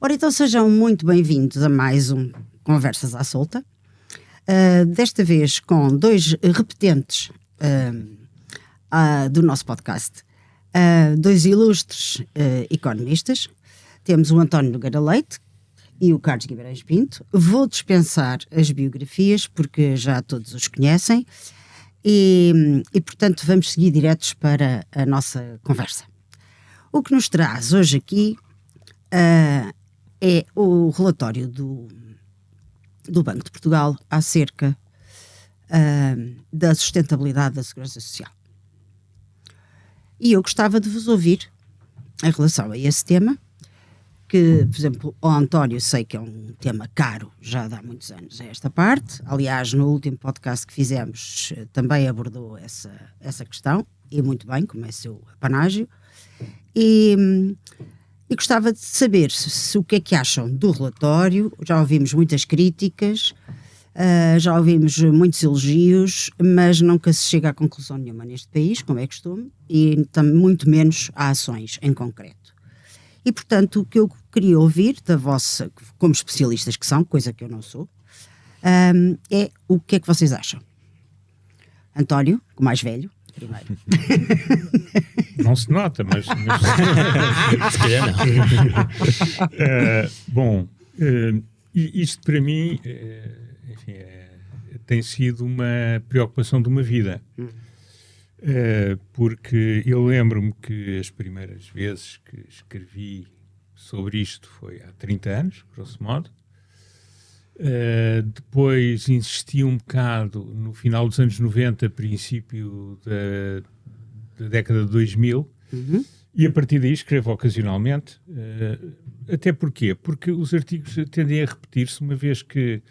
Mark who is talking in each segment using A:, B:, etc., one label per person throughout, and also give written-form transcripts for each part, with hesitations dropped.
A: Ora, então sejam muito bem-vindos a mais um Conversas à Solta. Desta vez com dois repetentes do nosso podcast, dois ilustres economistas. Temos o António Nogueira Leite e o Carlos Guimarães Pinto. Vou dispensar as biografias porque já todos os conhecem e portanto vamos seguir diretos para a nossa conversa. O que nos traz hoje aqui é o relatório do Banco de Portugal acerca da sustentabilidade da Segurança Social. E eu gostava de vos ouvir em relação a esse tema, que, por exemplo, o António sei que é um tema caro já há muitos anos a esta parte. Aliás, no último podcast que fizemos também abordou essa questão, e muito bem, como é seu apanágio. E gostava de saber o que é que acham do relatório. Já ouvimos muitas críticas, já ouvimos muitos elogios, mas nunca se chega a conclusão nenhuma neste país, como é costume, e muito menos a ações em concreto. E, portanto, o que eu queria ouvir da vossa, como especialistas que são, coisa que eu não sou, é o que é que vocês acham. António, o mais velho, primeiro.
B: Não se nota, mas...
C: Se calhar não.
B: Bom, isto para mim enfim, tem sido uma preocupação de uma vida. Porque eu lembro-me que as primeiras vezes que escrevi sobre isto foi há 30 anos, grosso modo. Depois insisti um bocado no final dos anos 90, princípio da década de 2000, e a partir daí escrevo ocasionalmente. Até porquê? Porque os artigos tendem a repetir-se, uma vez que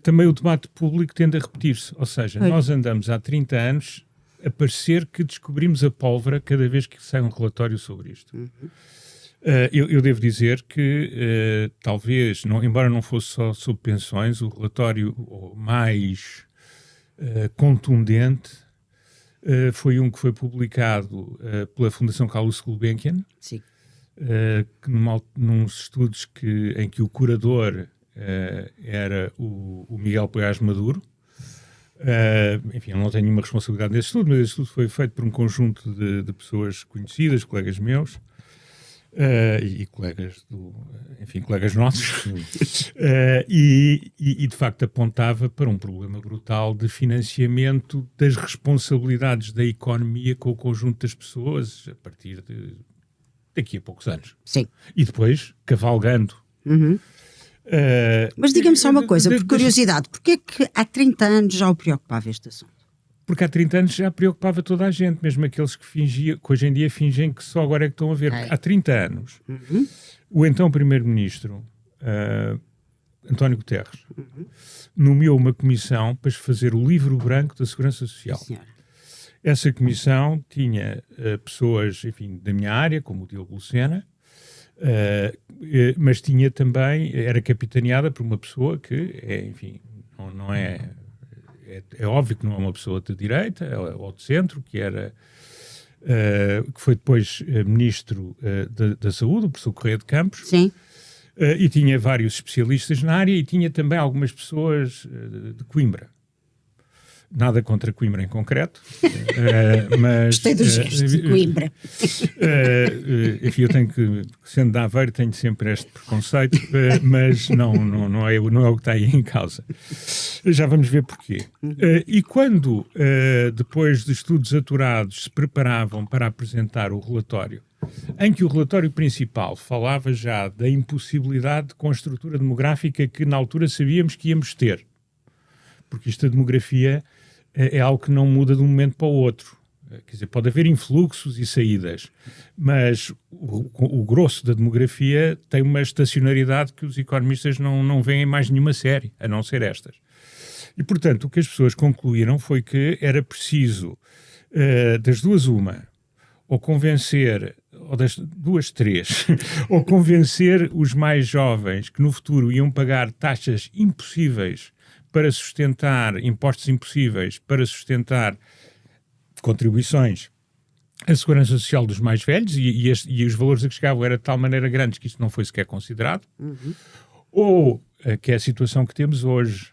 B: também o debate público tende a repetir-se. Ou seja, nós andamos há 30 anos a parecer que descobrimos a pólvora cada vez que sai um relatório sobre isto. Eu devo dizer que talvez, embora não fosse só sobre pensões, o relatório mais contundente foi um que foi publicado pela Fundação Carlos Gulbenkian.
A: Sim.
B: Que nos estudos em que o curador era o Miguel Poiás Maduro. Enfim, eu não tenho nenhuma responsabilidade nesse estudo, mas esse estudo foi feito por um conjunto de pessoas conhecidas, colegas meus, e colegas colegas nossos, e de facto apontava para um problema brutal de financiamento das responsabilidades da economia com o conjunto das pessoas a partir daqui a poucos anos.
A: Sim.
B: E depois, cavalgando.
A: Mas diga-me só uma coisa, por curiosidade, porquê é que há 30 anos já o preocupava este assunto?
B: Porque há 30 anos já preocupava toda a gente, mesmo aqueles que hoje em dia fingem que só agora é que estão a ver. Há 30 anos, o então primeiro-ministro, António Guterres, nomeou uma comissão para fazer o livro branco da Segurança Social.
A: Sim,
B: essa comissão tinha pessoas, enfim, da minha área, como o Diogo Lucena, mas tinha também, era capitaneada por uma pessoa que enfim, não é óbvio que não é uma pessoa de direita ou de centro, que foi depois ministro da Saúde, o professor Correia de Campos.
A: Sim.
B: E tinha vários especialistas na área e tinha também algumas pessoas de Coimbra. Nada contra Coimbra em concreto, mas...
A: Gostei do gesto de Coimbra.
B: Enfim, eu tenho que, sendo de Aveiro, tenho sempre este preconceito, mas não é o que está aí em causa. Já vamos ver porquê. E quando, depois de estudos aturados, se preparavam para apresentar o relatório, em que o relatório principal falava já da impossibilidade com a estrutura demográfica que na altura sabíamos que íamos ter, porque isto, a demografia, é algo que não muda de um momento para o outro. Quer dizer, pode haver influxos e saídas, mas o grosso da demografia tem uma estacionalidade que os economistas não veem em mais nenhuma série, a não ser estas. E, portanto, o que as pessoas concluíram foi que era preciso, das duas uma, ou convencer, ou das duas três, ou convencer os mais jovens que no futuro iam pagar taxas impossíveis para sustentar, impostos impossíveis para sustentar contribuições a segurança social dos mais velhos e os valores a que chegavam eram de tal maneira grandes que isto não foi sequer considerado, ou, que é a situação que temos hoje,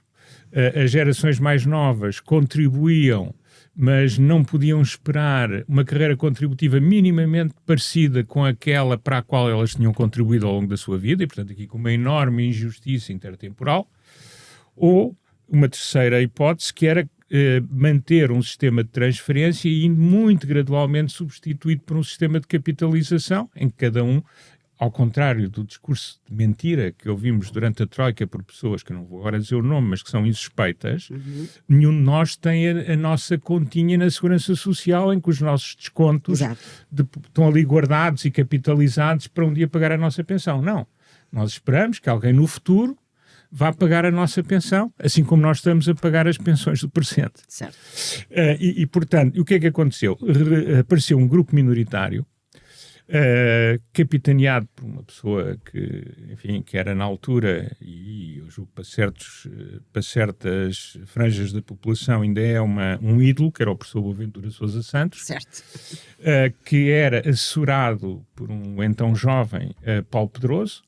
B: as gerações mais novas contribuíam, mas não podiam esperar uma carreira contributiva minimamente parecida com aquela para a qual elas tinham contribuído ao longo da sua vida, e portanto aqui com uma enorme injustiça intertemporal, ou uma terceira hipótese que era manter um sistema de transferência e indo muito gradualmente substituído por um sistema de capitalização em que cada um, ao contrário do discurso de mentira que ouvimos durante a Troika por pessoas, que eu não vou agora dizer o nome, mas que são insuspeitas, nenhum de nós tem a nossa continha na Segurança Social em que os nossos descontos estão ali guardados e capitalizados para um dia pagar a nossa pensão. Não. Nós esperamos que alguém no futuro vá pagar a nossa pensão, assim como nós estamos a pagar as pensões do presente.
A: Certo.
B: Portanto, o que é que aconteceu? Apareceu um grupo minoritário, capitaneado por uma pessoa que era na altura, e eu julgo para certas franjas da população ainda é um ídolo, que era o professor Boaventura Sousa Santos,
A: Certo.
B: que era assessorado por um então jovem Paulo Pedroso,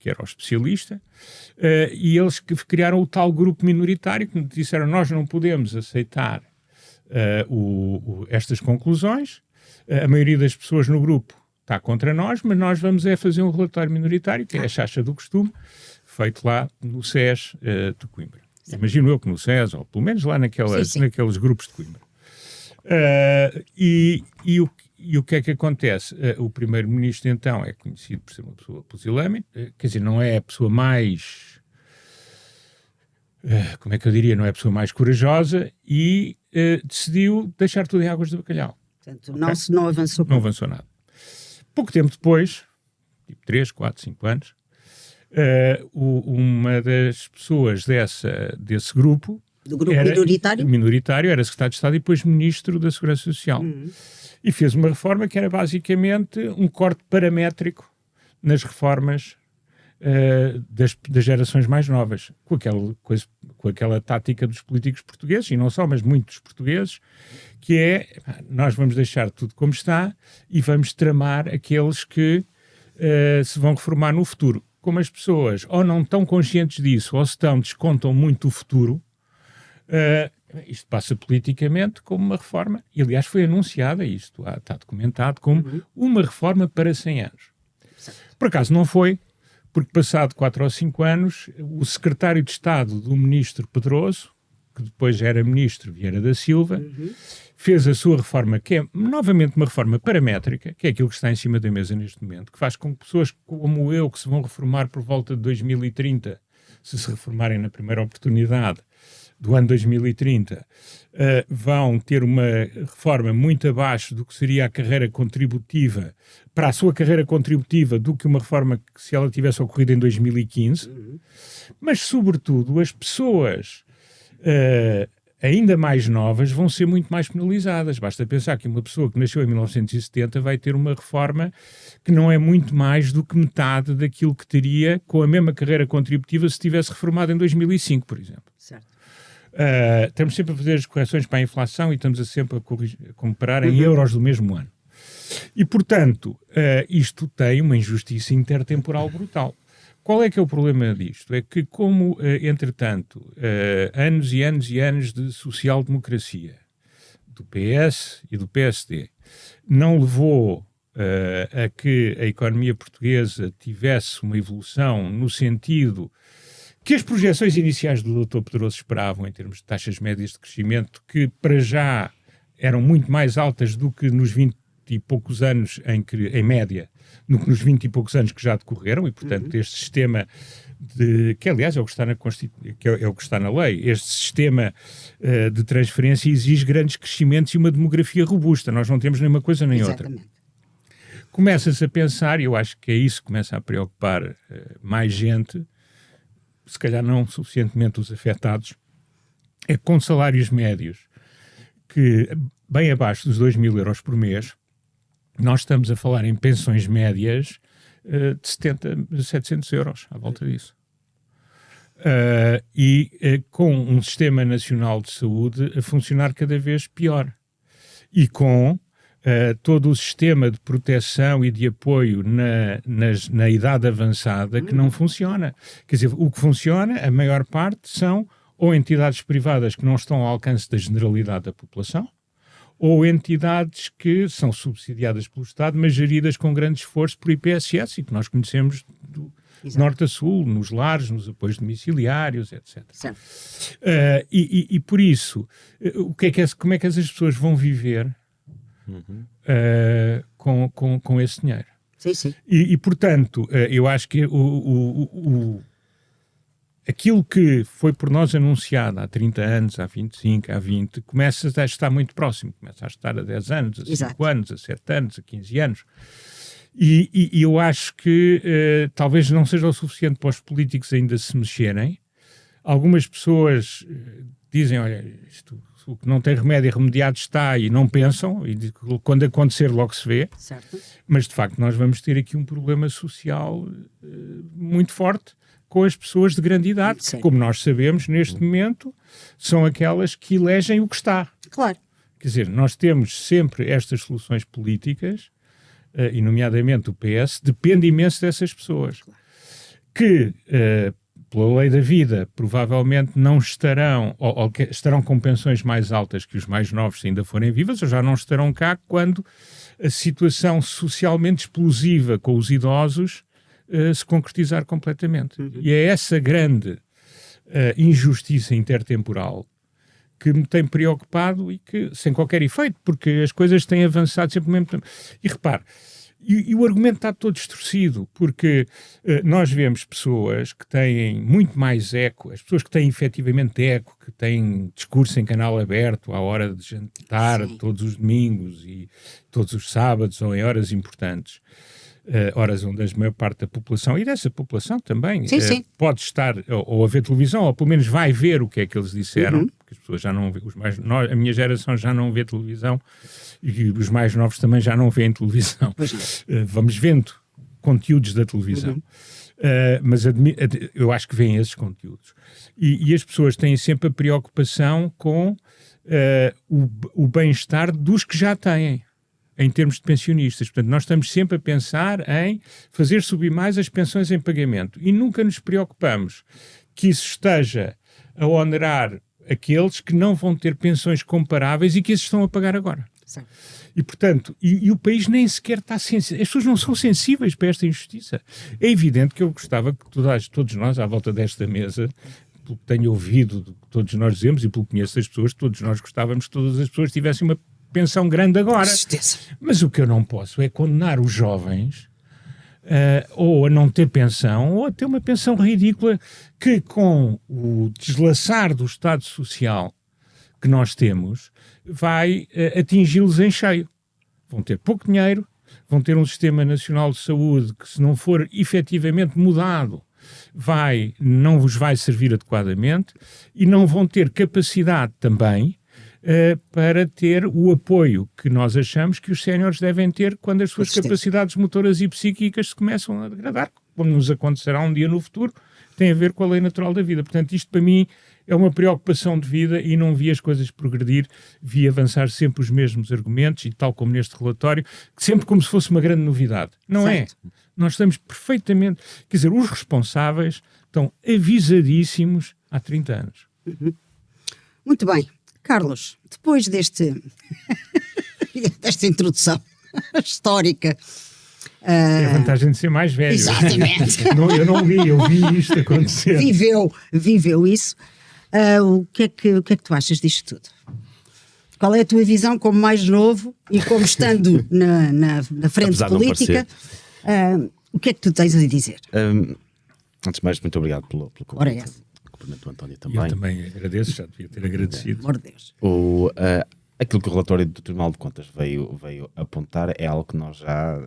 B: que era o especialista, e eles que criaram o tal grupo minoritário que disseram: nós não podemos aceitar estas conclusões, a maioria das pessoas no grupo está contra nós, mas nós vamos fazer um relatório minoritário, que é a chacha do costume, feito lá no SES de Coimbra. Sim. Imagino eu que no SES, ou pelo menos lá naqueles grupos de Coimbra. E o que é que acontece? O primeiro-ministro, então, é conhecido por ser uma pessoa pusilânime, quer dizer, não é a pessoa mais... como é que eu diria? Não é a pessoa mais corajosa e decidiu deixar tudo em águas de bacalhau.
A: Portanto, não avançou.
B: Não avançou nada. Pouco tempo depois, tipo 3, 4, 5 anos, uma das pessoas desse grupo...
A: Do grupo minoritário?
B: Era secretário de Estado e depois ministro da Segurança Social. E fez uma reforma que era basicamente um corte paramétrico nas reformas das gerações mais novas, com aquela tática dos políticos portugueses, e não só, mas muitos portugueses, que é: nós vamos deixar tudo como está e vamos tramar aqueles que se vão reformar no futuro. Como as pessoas ou não estão conscientes disso, ou descontam muito o futuro, isto passa politicamente como uma reforma, e aliás foi anunciada, isto está documentado, como uma reforma para 100 anos. Por acaso não foi, porque passado 4 ou 5 anos, o secretário de Estado do ministro Pedroso, que depois era ministro Vieira da Silva, fez a sua reforma, que é novamente uma reforma paramétrica, que é aquilo que está em cima da mesa neste momento, que faz com que pessoas como eu, que se vão reformar por volta de 2030, se reformarem na primeira oportunidade do ano 2030, vão ter uma reforma muito abaixo do que seria a carreira contributiva, para a sua carreira contributiva, do que uma reforma que se ela tivesse ocorrido em 2015, mas sobretudo as pessoas ainda mais novas vão ser muito mais penalizadas. Basta pensar que uma pessoa que nasceu em 1970 vai ter uma reforma que não é muito mais do que metade daquilo que teria com a mesma carreira contributiva se tivesse reformado em 2005, por exemplo.
A: Certo.
B: Estamos sempre a fazer as correções para a inflação e estamos sempre a comparar em euros do mesmo ano. E, portanto, isto tem uma injustiça intertemporal brutal. Qual é que é o problema disto? É que como, entretanto, anos e anos e anos de social-democracia do PS e do PSD não levou a que a economia portuguesa tivesse uma evolução no sentido que as projeções iniciais do Dr. Pedroso esperavam em termos de taxas médias de crescimento, que para já eram muito mais altas do que nos 20 e poucos anos em média, do que nos 20 e poucos anos que já decorreram, e portanto este sistema que aliás é o que está é o que está na lei, este sistema de transferência exige grandes crescimentos e uma demografia robusta. Nós não temos nem uma coisa nem outra. Começa-se a pensar, e eu acho que é isso que começa a preocupar mais gente, se calhar não suficientemente os afetados, é que com salários médios que bem abaixo dos 2.000 euros por mês, nós estamos a falar em pensões médias de 700 euros, à volta disso. Com um sistema nacional de saúde a funcionar cada vez pior. E com todo o sistema de proteção e de apoio na idade avançada que não funciona. Quer dizer, o que funciona, a maior parte, são ou entidades privadas que não estão ao alcance da generalidade da população, ou entidades que são subsidiadas pelo Estado, mas geridas com grande esforço por IPSS, e que nós conhecemos do norte a sul, nos lares, nos apoios domiciliários, etc. E por isso, como é que essas pessoas vão viver com esse dinheiro?
A: Sim.
B: E portanto, eu acho que aquilo que foi por nós anunciado há 30 anos, há 25, há 20, começa a estar muito próximo. Começa a estar a 10 anos, a 5 anos, a 7 anos, a 15 anos. E eu acho que talvez não seja o suficiente para os políticos ainda se mexerem. Algumas pessoas dizem, olha, isto, o que não tem remédio remediado está, e não pensam, e quando acontecer logo se vê.
A: Certo.
B: Mas de facto nós vamos ter aqui um problema social muito forte com as pessoas de grande idade, que, como nós sabemos, neste momento, são aquelas que elegem o que está.
A: Claro.
B: Quer dizer, nós temos sempre estas soluções políticas, e nomeadamente o PS, depende imenso dessas pessoas, que, pela lei da vida, provavelmente não estarão, ou estarão com pensões mais altas que os mais novos, se ainda forem vivas, ou já não estarão cá quando a situação socialmente explosiva com os idosos se concretizar completamente. E é essa grande injustiça intertemporal que me tem preocupado e que, sem qualquer efeito, porque as coisas têm avançado sempre mesmo. E repare, e o argumento está todo distorcido, porque nós vemos pessoas que têm muito mais eco, as pessoas que têm efetivamente eco, que têm discurso em canal aberto à hora de jantar, todos os domingos e todos os sábados ou em horas importantes, horas onde a maior parte da população, e dessa população também, pode estar ou a ver televisão, ou pelo menos vai ver o que é que eles disseram, porque as pessoas já não vê, a minha geração já não vê televisão, e os mais novos também já não veem televisão. Vamos vendo conteúdos da televisão. Mas eu acho que veem esses conteúdos. E as pessoas têm sempre a preocupação com o bem-estar dos que já têm, em termos de pensionistas. Portanto, nós estamos sempre a pensar em fazer subir mais as pensões em pagamento e nunca nos preocupamos que isso esteja a onerar aqueles que não vão ter pensões comparáveis e que esses estão a pagar agora.
A: Sim.
B: E, portanto, e o país nem sequer está sensível. As pessoas não são sensíveis para esta injustiça. É evidente que eu gostava que todos nós, à volta desta mesa, pelo que tenho ouvido do que todos nós dizemos e pelo que conheço das pessoas, todos nós gostávamos que todas as pessoas tivessem uma pensão grande agora. Mas o que eu não posso é condenar os jovens ou a não ter pensão, ou a ter uma pensão ridícula que, com o deslaçar do Estado Social que nós temos, vai atingi-los em cheio. Vão ter pouco dinheiro, vão ter um Sistema Nacional de Saúde que, se não for efetivamente mudado, não vos vai servir adequadamente, e não vão ter capacidade também para ter o apoio que nós achamos que os séniores devem ter quando as suas capacidades motoras e psíquicas se começam a degradar, como nos acontecerá um dia no futuro, tem a ver com a lei natural da vida. Portanto, isto para mim é uma preocupação de vida e não vi as coisas progredir, vi avançar sempre os mesmos argumentos e tal como neste relatório, sempre como se fosse uma grande novidade. Não certo. É. Nós estamos perfeitamente... Quer dizer, os responsáveis estão avisadíssimos há 30 anos.
A: Muito bem. Carlos, depois desta introdução histórica...
B: É a vantagem de ser mais velho.
A: Exatamente.
B: Eu não vi, eu vi isto acontecer.
A: Viveu isso. O que é que tu achas disto tudo? Qual é a tua visão como mais novo e como estando na frente política? O que é que tu tens a dizer?
D: Antes de mais, muito obrigado pelo convite. Cumprimento o António também.
B: Eu também agradeço, já devia ter agradecido.
A: Amor de Deus.
D: Aquilo que o relatório do Tribunal de Contas veio apontar é algo que nós já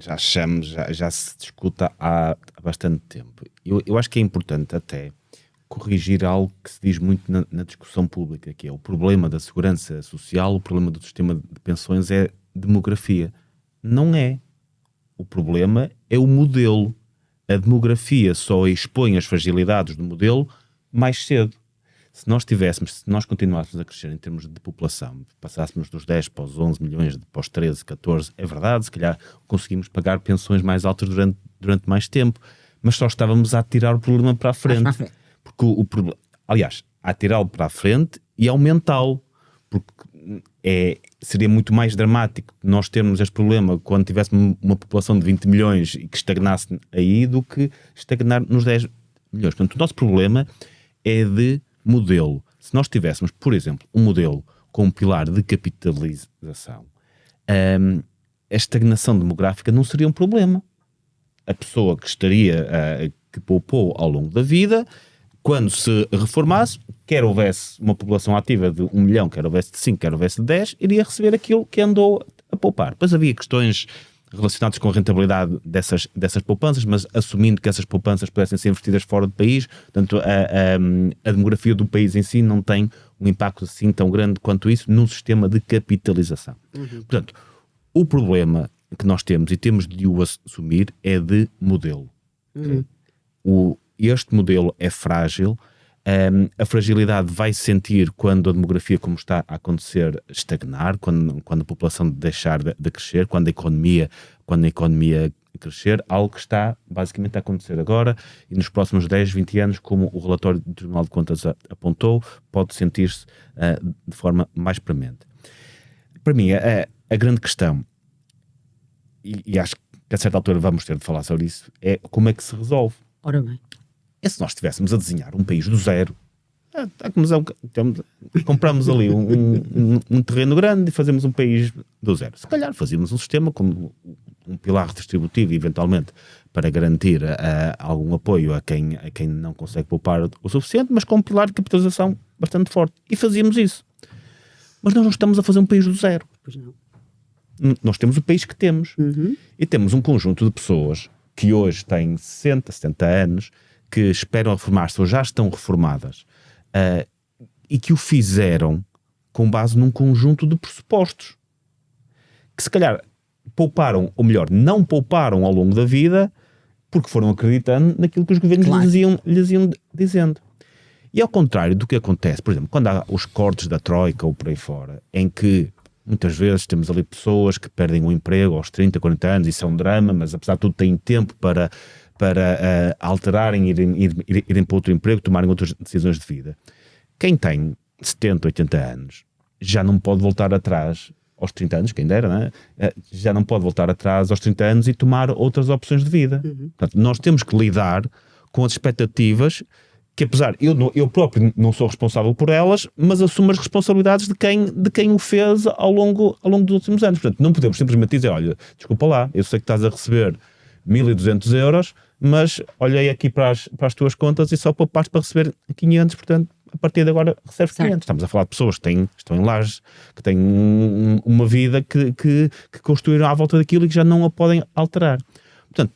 D: achamos, já se discuta há bastante tempo. Eu acho que é importante até corrigir algo que se diz muito na discussão pública, que é o problema da segurança social, o problema do sistema de pensões é demografia. Não é. O problema é o modelo. A demografia só expõe as fragilidades do modelo mais cedo. se nós continuássemos a crescer em termos de população, passássemos dos 10 para os 11 milhões, para os 13, 14, é verdade, se calhar conseguimos pagar pensões mais altas durante mais tempo, mas só estávamos a atirar o problema para a frente. Porque o problema, aliás, a atirá-lo para a frente e aumentá-lo, porque seria muito mais dramático nós termos este problema quando tivéssemos uma população de 20 milhões e que estagnasse aí do que estagnar nos 10 milhões. Portanto, o nosso problema é de modelo. Se nós tivéssemos, por exemplo, um modelo com um pilar de capitalização, a estagnação demográfica não seria um problema. A pessoa que poupou ao longo da vida, quando se reformasse, quer houvesse uma população ativa de 1 milhão, quer houvesse de 5, quer houvesse de 10, iria receber aquilo que andou a poupar. Depois havia questões relacionadas com a rentabilidade dessas poupanças, mas assumindo que essas poupanças pudessem ser investidas fora do país, portanto a demografia do país em si não tem um impacto assim tão grande quanto isso num sistema de capitalização. Portanto, o problema que nós temos e temos de o assumir é de modelo. Okay? Este modelo é frágil, a fragilidade vai sentir quando a demografia, como está a acontecer, estagnar, quando a população deixar de crescer, quando a economia crescer, algo que está basicamente a acontecer agora e nos próximos 10, 20 anos, como o relatório do Tribunal de Contas apontou, pode sentir-se de forma mais premente. Para mim, a grande questão, e acho que a certa altura vamos ter de falar sobre isso, é como é que se resolve.
A: Ora bem.
D: É se nós estivéssemos a desenhar um país do zero, compramos ali um terreno grande e fazemos um país do zero. Se calhar fazíamos um sistema como um pilar redistributivo, eventualmente, para garantir algum apoio a quem não consegue poupar o suficiente, mas com um pilar de capitalização bastante forte. E fazíamos isso. Mas nós não estamos a fazer um país do zero.
A: Pois não.
D: Nós temos o país que temos. E temos um conjunto de pessoas que hoje têm 60, 70 anos, que esperam reformar-se ou já estão reformadas e que o fizeram com base num conjunto de pressupostos que se calhar pouparam, ou melhor, não pouparam ao longo da vida porque foram acreditando naquilo que os governos lhes iam dizendo. E ao contrário do que acontece, por exemplo, quando há os cortes da Troika ou por aí fora, em que muitas vezes temos ali pessoas que perdem o emprego aos 30, 40 anos, isso é um drama, mas apesar de tudo têm tempo para alterarem, irem para outro emprego, tomarem outras decisões de vida. Quem tem 70, 80 anos já não pode voltar atrás aos 30 anos, quem dera, não é? Já não pode voltar atrás aos 30 anos e tomar outras opções de vida. Portanto, nós temos que lidar com as expectativas que, apesar, eu próprio não sou responsável por elas, mas assumo as responsabilidades de quem o fez ao longo dos últimos anos. Portanto, não podemos simplesmente dizer, olha, desculpa lá, eu sei que estás a receber 1.200 euros, mas olhei aqui para as tuas contas e só poupaste para receber 500, portanto, a partir de agora recebes 500. Estamos a falar de pessoas que estão em lajes, que têm uma vida que construíram à volta daquilo e que já não a podem alterar. Portanto,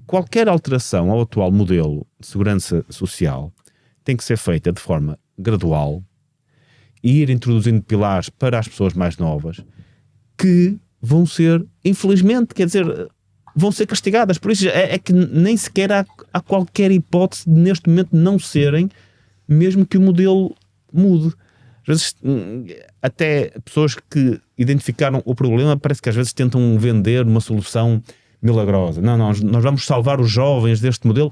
D: qualquer alteração ao atual modelo de segurança social tem que ser feita de forma gradual e ir introduzindo pilares para as pessoas mais novas que vão ser, infelizmente, quer dizer, vão ser castigadas. Por isso é que nem sequer há qualquer hipótese de neste momento não serem, mesmo que o modelo mude. Às vezes, até pessoas que identificaram o problema parece que às vezes tentam vender uma solução milagrosa. Não, nós vamos salvar os jovens deste modelo.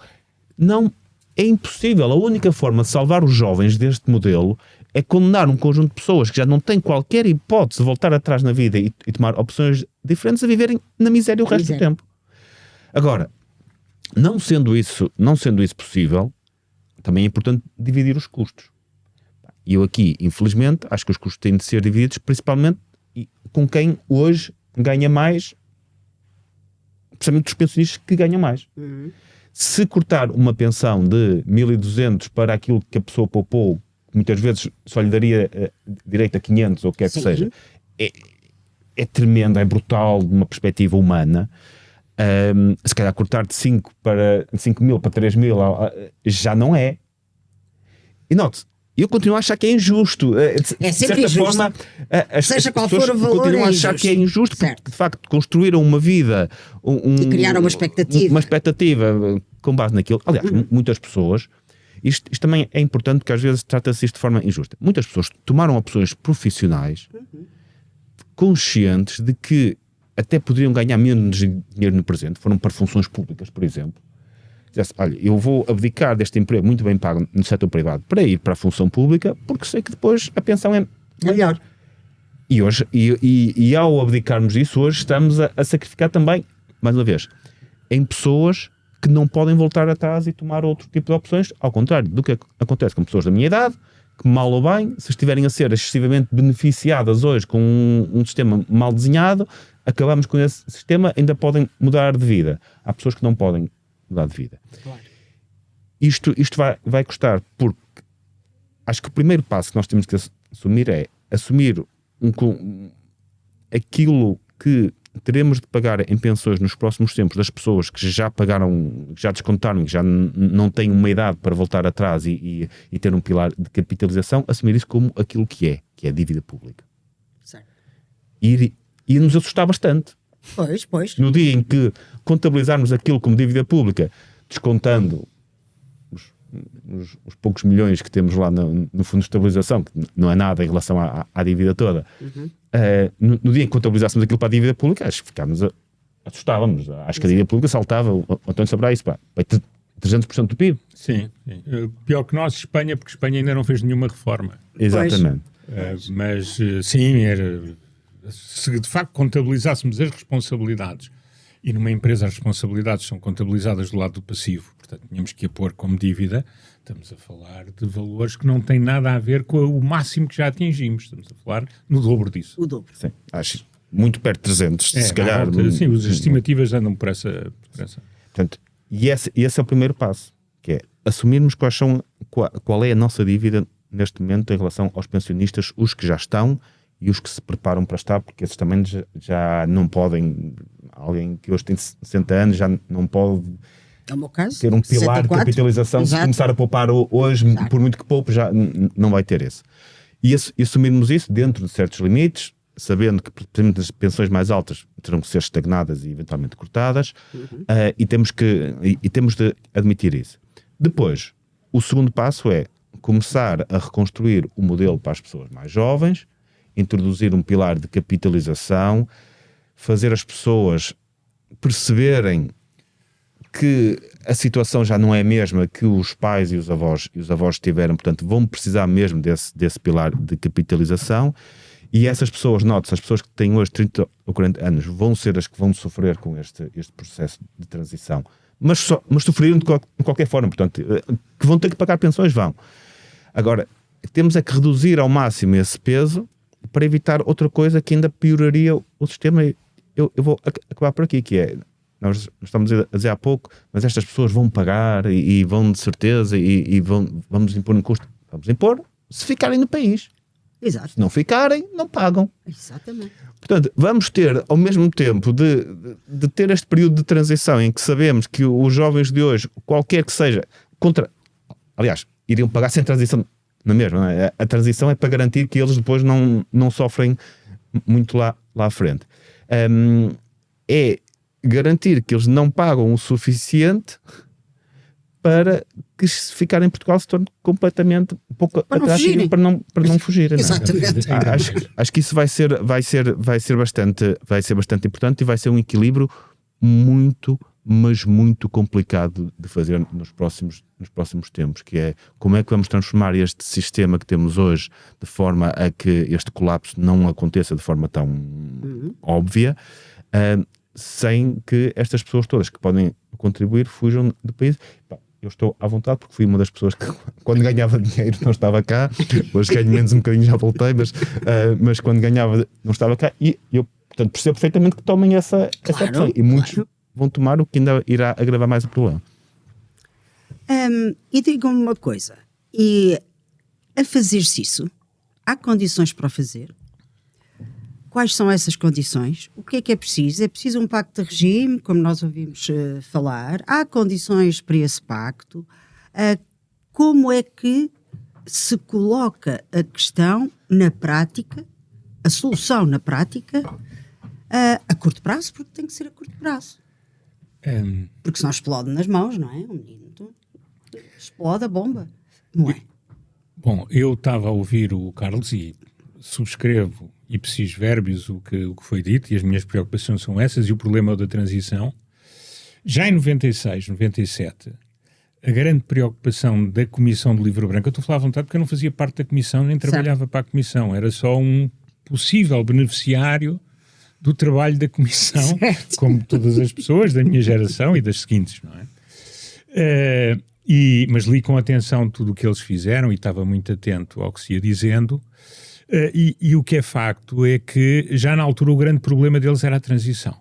D: Não, é impossível. A única forma de salvar os jovens deste modelo é condenar um conjunto de pessoas que já não têm qualquer hipótese de voltar atrás na vida e tomar opções diferentes a viverem na miséria o resto do tempo. Agora, não sendo isso possível, também é importante dividir os custos. E eu aqui, infelizmente, acho que os custos têm de ser divididos principalmente com quem hoje ganha mais, precisamente dos pensionistas que ganham mais. Se cortar uma pensão de 1.200 para aquilo que a pessoa poupou, muitas vezes só lhe daria direito a 500 ou o que quer que seja, é tremendo, é brutal de uma perspectiva humana. Se calhar cortar de 5 mil para 3 mil já não é. E note, eu continuo a achar que é injusto.
A: É sempre injusto. Forma, seja qual for o valor, continuam a achar que é injusto, porque de facto construíram uma vida e criaram uma expectativa
D: com base naquilo. Aliás, muitas pessoas, Isto também é importante porque às vezes trata-se isto de forma injusta. Muitas pessoas tomaram opções profissionais conscientes de que até poderiam ganhar menos dinheiro no presente, foram para funções públicas, por exemplo. Dizesse, olha, eu vou abdicar deste emprego muito bem pago no setor privado para ir para a função pública porque sei que depois a pensão é melhor. E hoje, e ao abdicarmos disso, hoje estamos a sacrificar também, mais uma vez, em pessoas que não podem voltar atrás e tomar outro tipo de opções, ao contrário do que acontece com pessoas da minha idade, que mal ou bem, se estiverem a ser excessivamente beneficiadas hoje com um sistema mal desenhado, acabamos com esse sistema, ainda podem mudar de vida. Há pessoas que não podem mudar de vida.
A: Claro.
D: Isto vai custar, porque acho que o primeiro passo que nós temos que assumir é assumir aquilo que teremos de pagar em pensões nos próximos tempos das pessoas que já pagaram, já descontaram, que já não têm uma idade para voltar atrás e ter um pilar de capitalização, assumir isso como aquilo que é dívida pública.
A: Certo.
D: E nos assustar bastante.
A: Pois.
D: No dia em que contabilizarmos aquilo como dívida pública, descontando os poucos milhões que temos lá no fundo de estabilização, que não é nada em relação à dívida toda, no dia em que contabilizássemos aquilo para a dívida pública, acho que assustávamos. Acho que a dívida pública saltava, o António saberá isso, 300% do PIB.
B: Sim. Pior que nós, Espanha, porque Espanha ainda não fez nenhuma reforma.
D: Exatamente.
B: Mas sim, se de facto contabilizássemos as responsabilidades, e numa empresa as responsabilidades são contabilizadas do lado do passivo, portanto tínhamos que a pôr como dívida, estamos a falar de valores que não têm nada a ver com o máximo que já atingimos, estamos a falar no dobro disso.
A: O dobro.
D: Sim, acho muito perto de 300, se calhar.
B: Sim, as estimativas andam por essa.
D: Portanto, e esse é o primeiro passo, que é assumirmos qual é a nossa dívida neste momento em relação aos pensionistas, os que já estão e os que se preparam para estar, porque esses também já não podem, alguém que hoje tem 60 anos já não pode
A: é o meu caso,
D: ter um pilar 64, de capitalização.
A: Exato.
D: Se começar a poupar hoje, exato, por muito que poupe, já não vai ter esse. E assumirmos isso dentro de certos limites, sabendo que as pensões mais altas terão que ser estagnadas e eventualmente cortadas, e temos de admitir isso. Depois, o segundo passo é começar a reconstruir o modelo para as pessoas mais jovens, introduzir um pilar de capitalização, fazer as pessoas perceberem que a situação já não é a mesma que os pais e os avós tiveram, portanto vão precisar mesmo desse pilar de capitalização, e essas pessoas, note-se, as pessoas que têm hoje 30 ou 40 anos vão ser as que vão sofrer com este processo de transição, mas sofreram de qualquer forma, portanto, que vão ter que pagar pensões, vão. Agora, temos é que reduzir ao máximo esse peso para evitar outra coisa que ainda pioraria o sistema. Eu vou acabar por aqui, que é, nós estamos a dizer há pouco, mas estas pessoas vão pagar e vão de certeza e vamos impor um custo. Vamos impor se ficarem no país.
A: Exato.
D: Se não ficarem, não pagam.
A: Exatamente.
D: Portanto, vamos ter, ao mesmo tempo de ter este período de transição em que sabemos que os jovens de hoje, qualquer que seja, aliás, iriam pagar sem transição na mesma, não é? A transição é para garantir que eles depois não sofrem muito lá à frente. É garantir que eles não pagam o suficiente para que se ficarem em Portugal se torne completamente pouco atrativo para não fugirem.
A: Exatamente.
D: Acho que isso vai ser bastante importante e vai ser um equilíbrio muito, mas muito complicado de fazer nos próximos tempos, que é como é que vamos transformar este sistema que temos hoje de forma a que este colapso não aconteça de forma tão óbvia, sem que estas pessoas todas que podem contribuir fujam do país. Eu estou à vontade porque fui uma das pessoas que quando ganhava dinheiro não estava cá, hoje ganho menos um bocadinho, já voltei, mas quando ganhava não estava cá, e eu, portanto, percebo perfeitamente que tomem essa opção, e muitos vão tomar, o que ainda irá agravar mais o problema.
A: E digam-me uma coisa, e a fazer-se isso, há condições para o fazer? Quais são essas condições? O que é preciso? É preciso um pacto de regime, como nós ouvimos falar? Há condições para esse pacto? Como é que se coloca a questão na prática, a solução na prática, a curto prazo? Porque tem que ser a curto prazo. Porque senão explode nas mãos, não é? Um menino. explode a bomba. Não é?
B: Bom, eu estava a ouvir o Carlos e subscrevo ipsis verbis o que foi dito, e as minhas preocupações são essas, e o problema é o da transição. Já em 96, 97, a grande preocupação da Comissão do Livro Branco, eu estou a falar à vontade porque eu não fazia parte da Comissão, nem trabalhava para a Comissão, era só um possível beneficiário do trabalho da Comissão, como todas as pessoas da minha geração e das seguintes, não é? Mas li com atenção tudo o que eles fizeram e estava muito atento ao que se ia dizendo, e o que é facto é que já na altura o grande problema deles era a transição.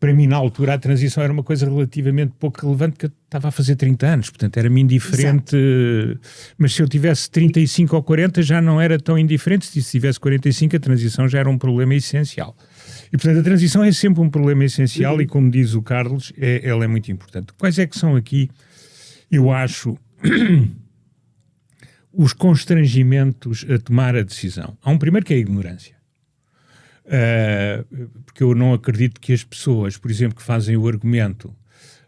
B: Para mim, na altura, a transição era uma coisa relativamente pouco relevante, que eu estava a fazer 30 anos, portanto era-me indiferente. Exato. Mas se eu tivesse 35 ou 40 já não era tão indiferente. Se tivesse 45, a transição já era um problema essencial. E, portanto, a transição é sempre um problema essencial e, como diz o Carlos, ela é muito importante. Quais é que são aqui, eu acho, os constrangimentos a tomar a decisão? Há um primeiro que é a ignorância. Porque eu não acredito que as pessoas, por exemplo, que fazem o argumento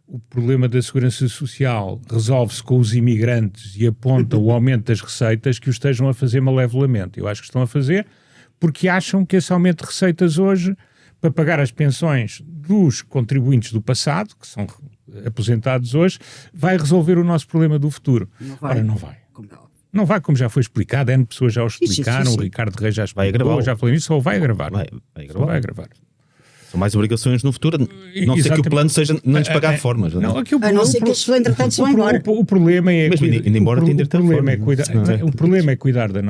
B: o problema da segurança social resolve-se com os imigrantes e aponta o aumento das receitas, que o estejam a fazer malevolamente. Eu acho que estão a fazer porque acham que esse aumento de receitas hoje, para pagar as pensões dos contribuintes do passado, que são aposentados hoje, vai resolver o nosso problema do futuro.
A: Não vai.
B: Ora, não vai. Não vai, como já foi explicado, N pessoas já o explicaram,
A: sim.
B: O Ricardo Reis já explicou, já falei nisso, só vai agravar.
D: Vai
B: agravar.
D: São mais obrigações no futuro, não sei que o plano seja não lhes pagar formas.
A: Não, a não ser que eles, entretanto, vão embora.
B: O problema é...
D: Mas indo embora tem de ter forma.
B: O problema é cuidar da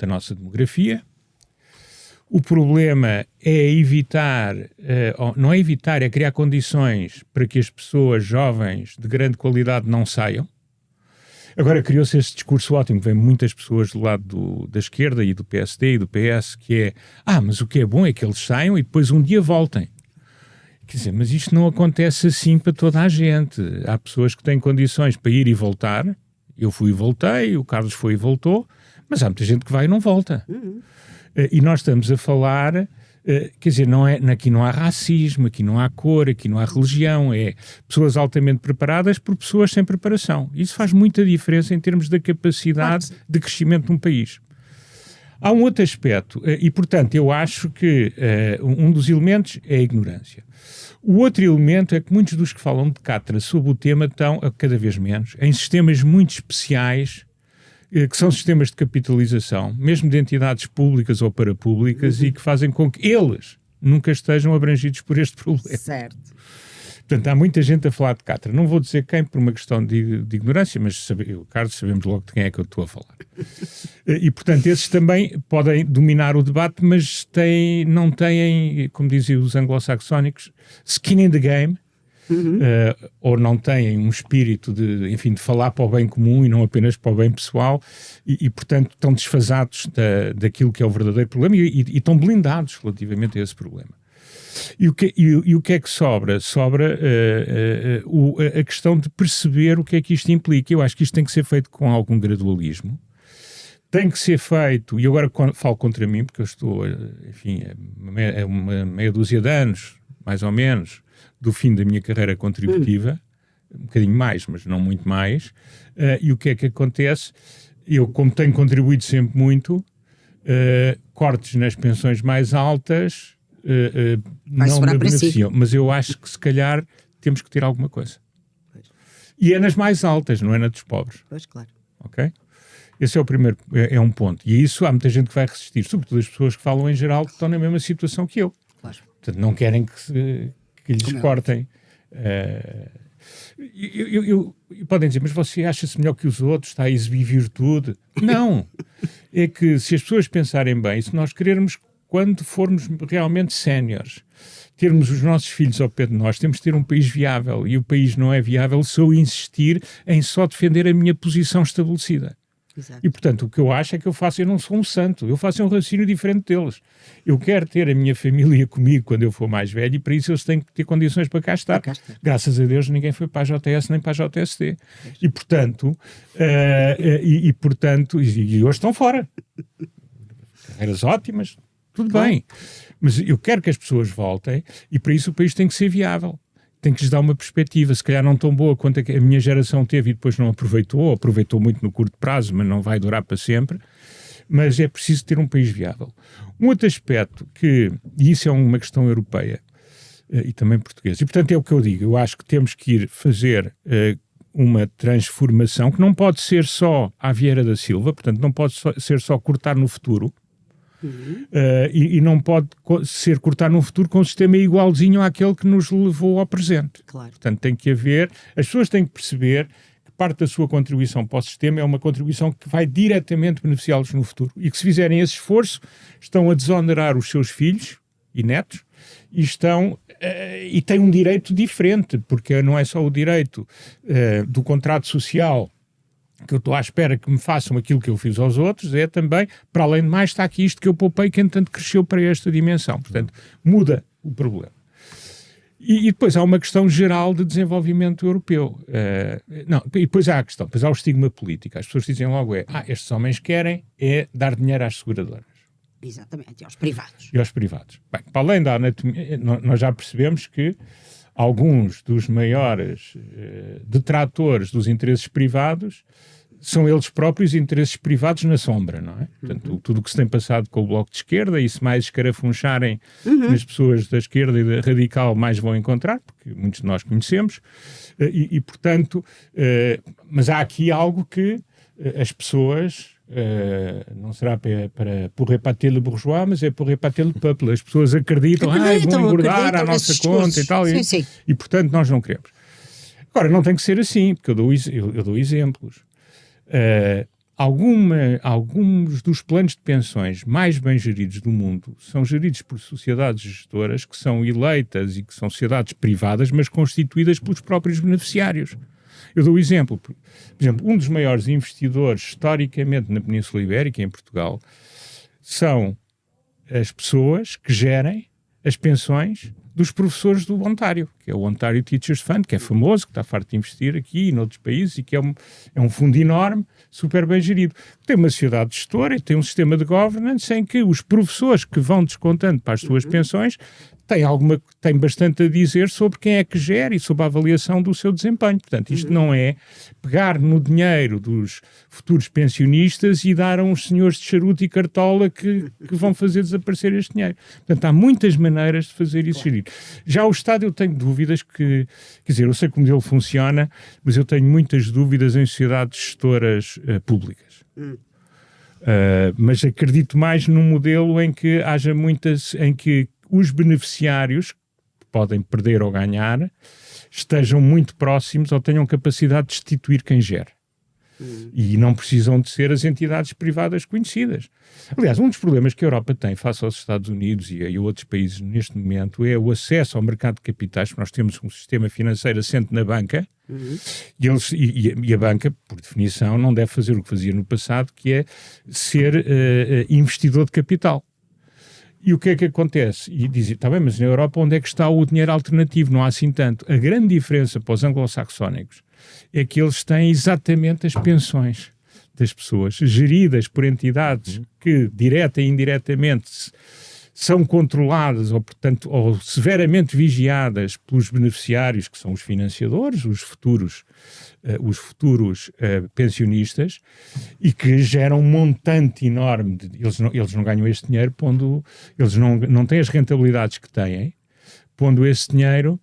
B: nossa demografia. O problema é evitar, não é evitar, é criar condições para que as pessoas jovens de grande qualidade não saiam. Agora criou-se este discurso ótimo, que vem muitas pessoas do lado da esquerda e do PSD e do PS, que é, mas o que é bom é que eles saiam e depois um dia voltem. Quer dizer, mas isto não acontece assim para toda a gente. Há pessoas que têm condições para ir e voltar. Eu fui e voltei, o Carlos foi e voltou, mas há muita gente que vai e não volta. E nós estamos a falar... quer dizer, aqui não há racismo, aqui não há cor, aqui não há religião, é pessoas altamente preparadas por pessoas sem preparação. Isso faz muita diferença em termos da capacidade de crescimento de um país. Há um outro aspecto, e portanto eu acho que um dos elementos é a ignorância. O outro elemento é que muitos dos que falam de cátedra sobre o tema estão, cada vez menos, em sistemas muito especiais, que são sistemas de capitalização, mesmo de entidades públicas ou parapúblicas, e que fazem com que eles nunca estejam abrangidos por este problema.
A: Certo.
B: Portanto, há muita gente a falar de cátedra. Não vou dizer quem por uma questão de ignorância, mas Carlos, sabemos logo de quem é que eu estou a falar. E, portanto, esses também podem dominar o debate, mas não têm, como dizem os anglo-saxónicos, skin in the game, ou não têm um espírito de falar para o bem comum e não apenas para o bem pessoal, e portanto estão desfasados daquilo que é o verdadeiro problema e estão blindados relativamente a esse problema. E o que é que sobra? Sobra a questão de perceber o que é que isto implica. Eu acho que isto tem que ser feito com algum gradualismo. Tem que ser feito, e agora falo contra mim, porque eu estou, uma meia dúzia de anos, mais ou menos, do fim da minha carreira contributiva, um bocadinho mais, mas não muito mais, e o que é que acontece? Eu, como tenho contribuído sempre muito, cortes nas pensões mais altas não me beneficiam, mas eu acho que se calhar temos que ter alguma coisa. Pois. E é nas mais altas, não é na dos pobres.
A: Pois, claro.
B: Ok? Esse é o primeiro, é um ponto. E isso há muita gente que vai resistir, sobretudo as pessoas que falam em geral que estão na mesma situação que eu.
A: Claro.
B: Portanto, não querem que lhes cortem. Podem dizer, mas você acha-se melhor que os outros, está a exibir virtude? Não. É que se as pessoas pensarem bem, se nós querermos, quando formos realmente séniores, termos os nossos filhos ao pé de nós, temos de ter um país viável. E o país não é viável se eu insistir em só defender a minha posição estabelecida.
A: Exato.
B: E, portanto, o que eu acho é que eu não sou um santo, eu faço um raciocínio diferente deles. Eu quero ter a minha família comigo quando eu for mais velho e para isso eles têm que ter condições para cá estar. Graças a Deus ninguém foi para a JS nem para a JST. E, portanto, e hoje estão fora. Carreiras ótimas, tudo bem. Mas eu quero que as pessoas voltem e para isso o país tem que ser viável. tem que lhes dar uma perspectiva, se calhar não tão boa quanto a minha geração teve e depois não aproveitou, ou aproveitou muito no curto prazo, mas não vai durar para sempre. Mas é preciso ter um país viável. Um outro aspecto e isso é uma questão europeia e também portuguesa, e portanto é o que eu digo, eu acho que temos que ir fazer uma transformação que não pode ser só à Vieira da Silva, portanto não pode ser só cortar no futuro, e não pode ser cortar no futuro com um sistema igualzinho àquele que nos levou ao presente.
A: Claro.
B: Portanto tem que haver, as pessoas têm que perceber que parte da sua contribuição para o sistema é uma contribuição que vai diretamente beneficiá-los no futuro e que se fizerem esse esforço estão a desonerar os seus filhos e netos e têm um direito diferente, porque não é só o direito do contrato social que eu estou à espera que me façam aquilo que eu fiz aos outros, é também, para além de mais, está aqui isto que eu poupei que entanto cresceu para esta dimensão. Portanto, muda o problema. E depois há uma questão geral de desenvolvimento europeu. E depois há a questão, depois há o estigma político. As pessoas dizem logo estes homens querem dar dinheiro às seguradoras.
A: Exatamente, e aos privados.
B: E aos privados. Bem, para além da anatomia, nós já percebemos que alguns dos maiores detratores dos interesses privados são eles próprios interesses privados na sombra, não é? Portanto, tudo o que se tem passado com o Bloco de Esquerda, e se mais escarafuncharem nas pessoas da esquerda e da radical, mais vão encontrar, porque muitos de nós conhecemos, portanto, mas há aqui algo que as pessoas, não será para pour épater le bourgeois, mas é pour épater le peuple. As pessoas acreditam vão engordar à nossa conta e tal,
A: sim.
B: e portanto nós não queremos. Agora, não tem que ser assim, porque eu dou exemplos. Alguns dos planos de pensões mais bem geridos do mundo são geridos por sociedades gestoras que são eleitas e que são sociedades privadas, mas constituídas pelos próprios beneficiários. Eu dou exemplo. Por exemplo, um dos maiores investidores historicamente na Península Ibérica, em Portugal, são as pessoas que gerem as pensões dos professores do Ontário, que é o Ontario Teachers Fund, que é famoso, que está farto de investir aqui e noutros países, e que é um fundo enorme, super bem gerido. Tem uma sociedade gestora e tem um sistema de governance em que os professores que vão descontando para as suas pensões têm bastante a dizer sobre quem é que gera e sobre a avaliação do seu desempenho. Portanto, isto não é pegar no dinheiro dos futuros pensionistas e dar a uns senhores de charuto e cartola que vão fazer desaparecer este dinheiro. Portanto, há muitas maneiras de fazer isso gerir. Já o Estado, eu tenho dúvidas quer dizer, eu sei que o modelo funciona, mas eu tenho muitas dúvidas em sociedades gestoras públicas. Mas acredito mais num modelo em que haja em que os beneficiários, que podem perder ou ganhar, estejam muito próximos ou tenham capacidade de destituir quem gera. E não precisam de ser as entidades privadas conhecidas. Aliás, um dos problemas que a Europa tem face aos Estados Unidos e a outros países neste momento é o acesso ao mercado de capitais, porque nós temos um sistema financeiro assente na banca, e a banca, por definição, não deve fazer o que fazia no passado, que é ser investidor de capital. E o que é que acontece? E dizem, está bem, mas na Europa onde é que está o dinheiro alternativo? Não há assim tanto. A grande diferença para os anglo-saxónicos é que eles têm exatamente as pensões das pessoas, geridas por entidades que, direta e indiretamente, são controladas ou severamente vigiadas pelos beneficiários, que são os financiadores, os futuros pensionistas, e que geram um montante enorme. Eles não ganham este dinheiro eles não têm as rentabilidades que têm, pondo esse dinheiro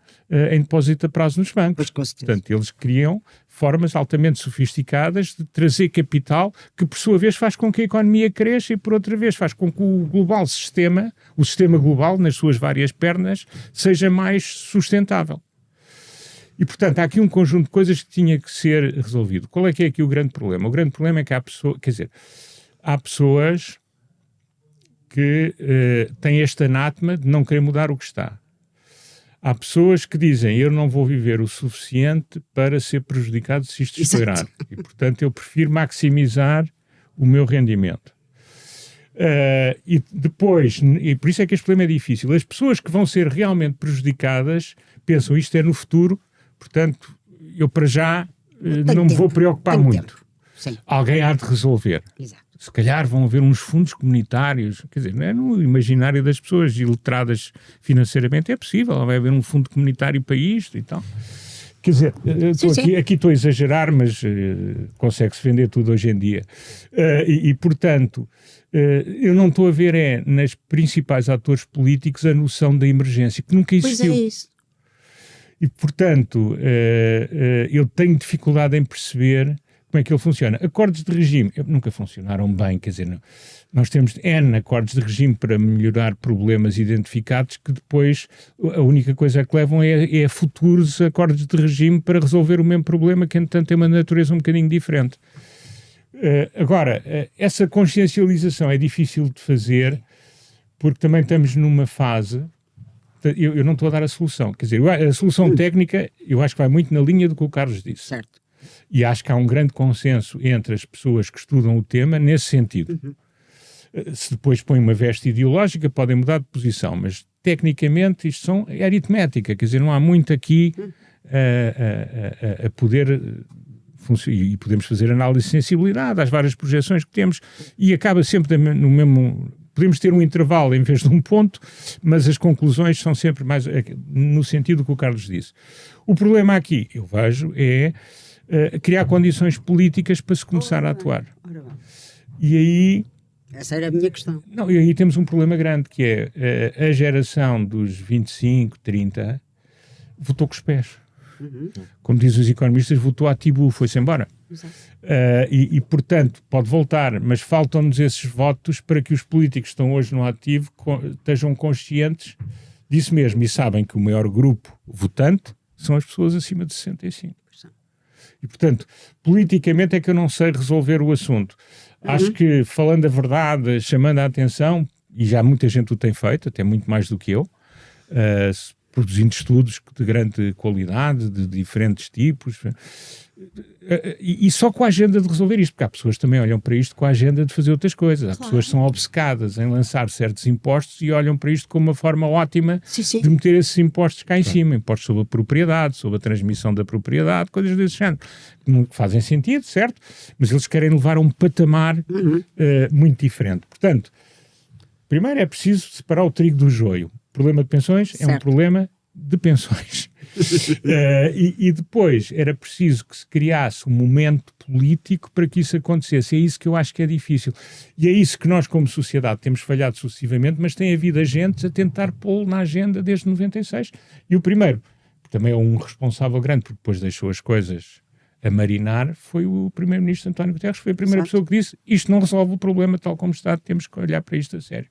B: em depósito a prazo nos bancos. Portanto, eles criam formas altamente sofisticadas de trazer capital que, por sua vez, faz com que a economia cresça e, por outra vez, faz com que o sistema global, nas suas várias pernas, seja mais sustentável. E, portanto, há aqui um conjunto de coisas que tinha que ser resolvido. Qual é que é aqui o grande problema? O grande problema é que há pessoas que têm este anátema de não querer mudar o que está. Há pessoas que dizem, eu não vou viver o suficiente para ser prejudicado se isto estourar. E, portanto, eu prefiro maximizar o meu rendimento. E depois, e por isso é que este problema é difícil, as pessoas que vão ser realmente prejudicadas pensam, isto é no futuro, portanto, eu para já não me vou preocupar muito. Alguém há de resolver.
A: Exato.
B: se calhar vão haver uns fundos comunitários, quer dizer, não é no imaginário das pessoas iletradas financeiramente, é possível, vai haver um fundo comunitário para isto e tal. Quer dizer, aqui estou a exagerar, mas consegue-se vender tudo hoje em dia. Portanto, eu não estou a ver nas principais atores políticos a noção da emergência, que nunca existiu.
A: Pois é isso.
B: E, portanto, eu tenho dificuldade em perceber como é que ele funciona. Acordos de regime nunca funcionaram bem, quer dizer, nós temos N acordos de regime para melhorar problemas identificados que depois a única coisa que levam é futuros acordos de regime para resolver o mesmo problema, que entretanto tem uma natureza um bocadinho diferente. Agora, essa consciencialização é difícil de fazer porque também estamos numa fase... Eu não estou a dar a solução. Quer dizer, a solução técnica eu acho que vai muito na linha do que o Carlos disse.
A: Certo.
B: E acho que há um grande consenso entre as pessoas que estudam o tema nesse sentido. Se depois põem uma veste ideológica, podem mudar de posição, mas tecnicamente isto é aritmética, quer dizer, não há muito aqui a poder... E podemos fazer análise de sensibilidade às várias projeções que temos e acaba sempre no mesmo... Podemos ter um intervalo em vez de um ponto, mas as conclusões são sempre mais no sentido que o Carlos disse. O problema aqui, eu vejo, é criar condições políticas para se começar a atuar. E aí...
A: Essa era a minha questão.
B: Não, e aí temos um problema grande, que é a geração dos 25, 30 votou com os pés. Como dizem os economistas, votou a Tibu, foi-se embora. Portanto, pode voltar, mas faltam-nos esses votos para que os políticos que estão hoje no ativo estejam conscientes disso mesmo e sabem que o maior grupo votante são as pessoas acima de 65. E, portanto, politicamente é que eu não sei resolver o assunto. Acho que, falando a verdade, chamando a atenção, e já muita gente o tem feito, até muito mais do que eu, produzindo estudos de grande qualidade, de diferentes tipos, e só com a agenda de resolver isto, porque há pessoas que também olham para isto com a agenda de fazer outras coisas. Há pessoas que são obcecadas em lançar certos impostos e olham para isto como uma forma ótima de meter esses impostos cá em cima, impostos sobre a propriedade, sobre a transmissão da propriedade, coisas desse género, que não fazem sentido, certo? Mas eles querem levar a um patamar muito diferente. Portanto, primeiro é preciso separar o trigo do joio. O problema de pensões é um problema de pensões. E depois era preciso que se criasse um momento político para que isso acontecesse. É isso que eu acho que é difícil. E é isso que nós, como sociedade, temos falhado sucessivamente, mas tem havido agentes a tentar pô-lo na agenda desde 96. E o primeiro, que também é um responsável grande, porque depois deixou as coisas a marinar, foi o primeiro-ministro António Guterres. Foi a primeira pessoa que disse: isto não resolve o problema tal como está, temos que olhar para isto a sério.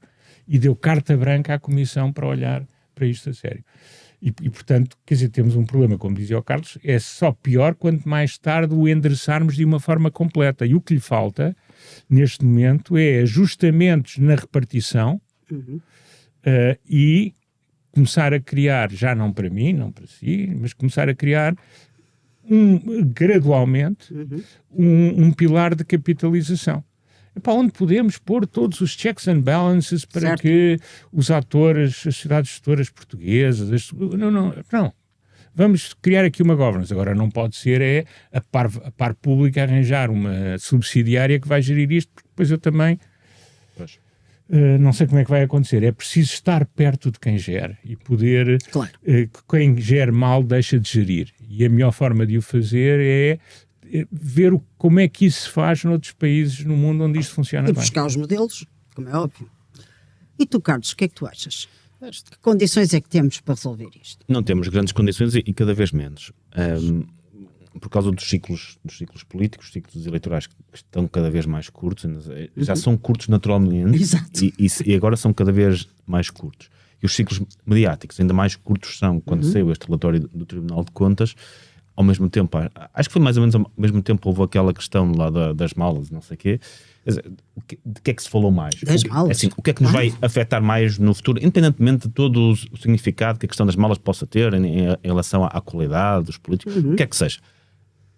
B: E deu carta branca à Comissão para olhar para isto a sério. E, portanto, quer dizer, temos um problema, como dizia o Carlos, é só pior quanto mais tarde o endereçarmos de uma forma completa. E o que lhe falta, neste momento, é ajustamentos na repartição e começar a criar, já não para mim, não para si, mas começar a criar gradualmente um pilar de capitalização. Para onde podemos pôr todos os checks and balances para que os atores, as sociedades gestoras portuguesas... Não. Vamos criar aqui uma governance. Agora não pode ser a par pública arranjar uma subsidiária que vai gerir isto, porque depois eu também... não sei como é que vai acontecer. É preciso estar perto de quem gera e poder... quem gera mal deixa de gerir. E a melhor forma de o fazer é ver como é que isso se faz noutros países no mundo onde isto funciona bem.
A: E buscar os modelos, como é óbvio. E tu, Carlos, o que é que tu achas? Que condições é que temos para resolver isto?
D: Não temos grandes condições e cada vez menos. Por causa dos ciclos políticos, ciclos eleitorais que estão cada vez mais curtos, já são curtos naturalmente.
A: Exato.
D: E agora são cada vez mais curtos. E os ciclos mediáticos ainda mais curtos são quando saiu este relatório do Tribunal de Contas. Ao mesmo tempo, acho que foi mais ou menos ao mesmo tempo houve aquela questão lá das malas, não sei o quê. De que é que se falou mais?
A: Das malas?
D: Assim, o que é que nos vai afetar mais no futuro, independentemente de todo o significado que a questão das malas possa ter em relação à qualidade dos políticos, o que é que seja.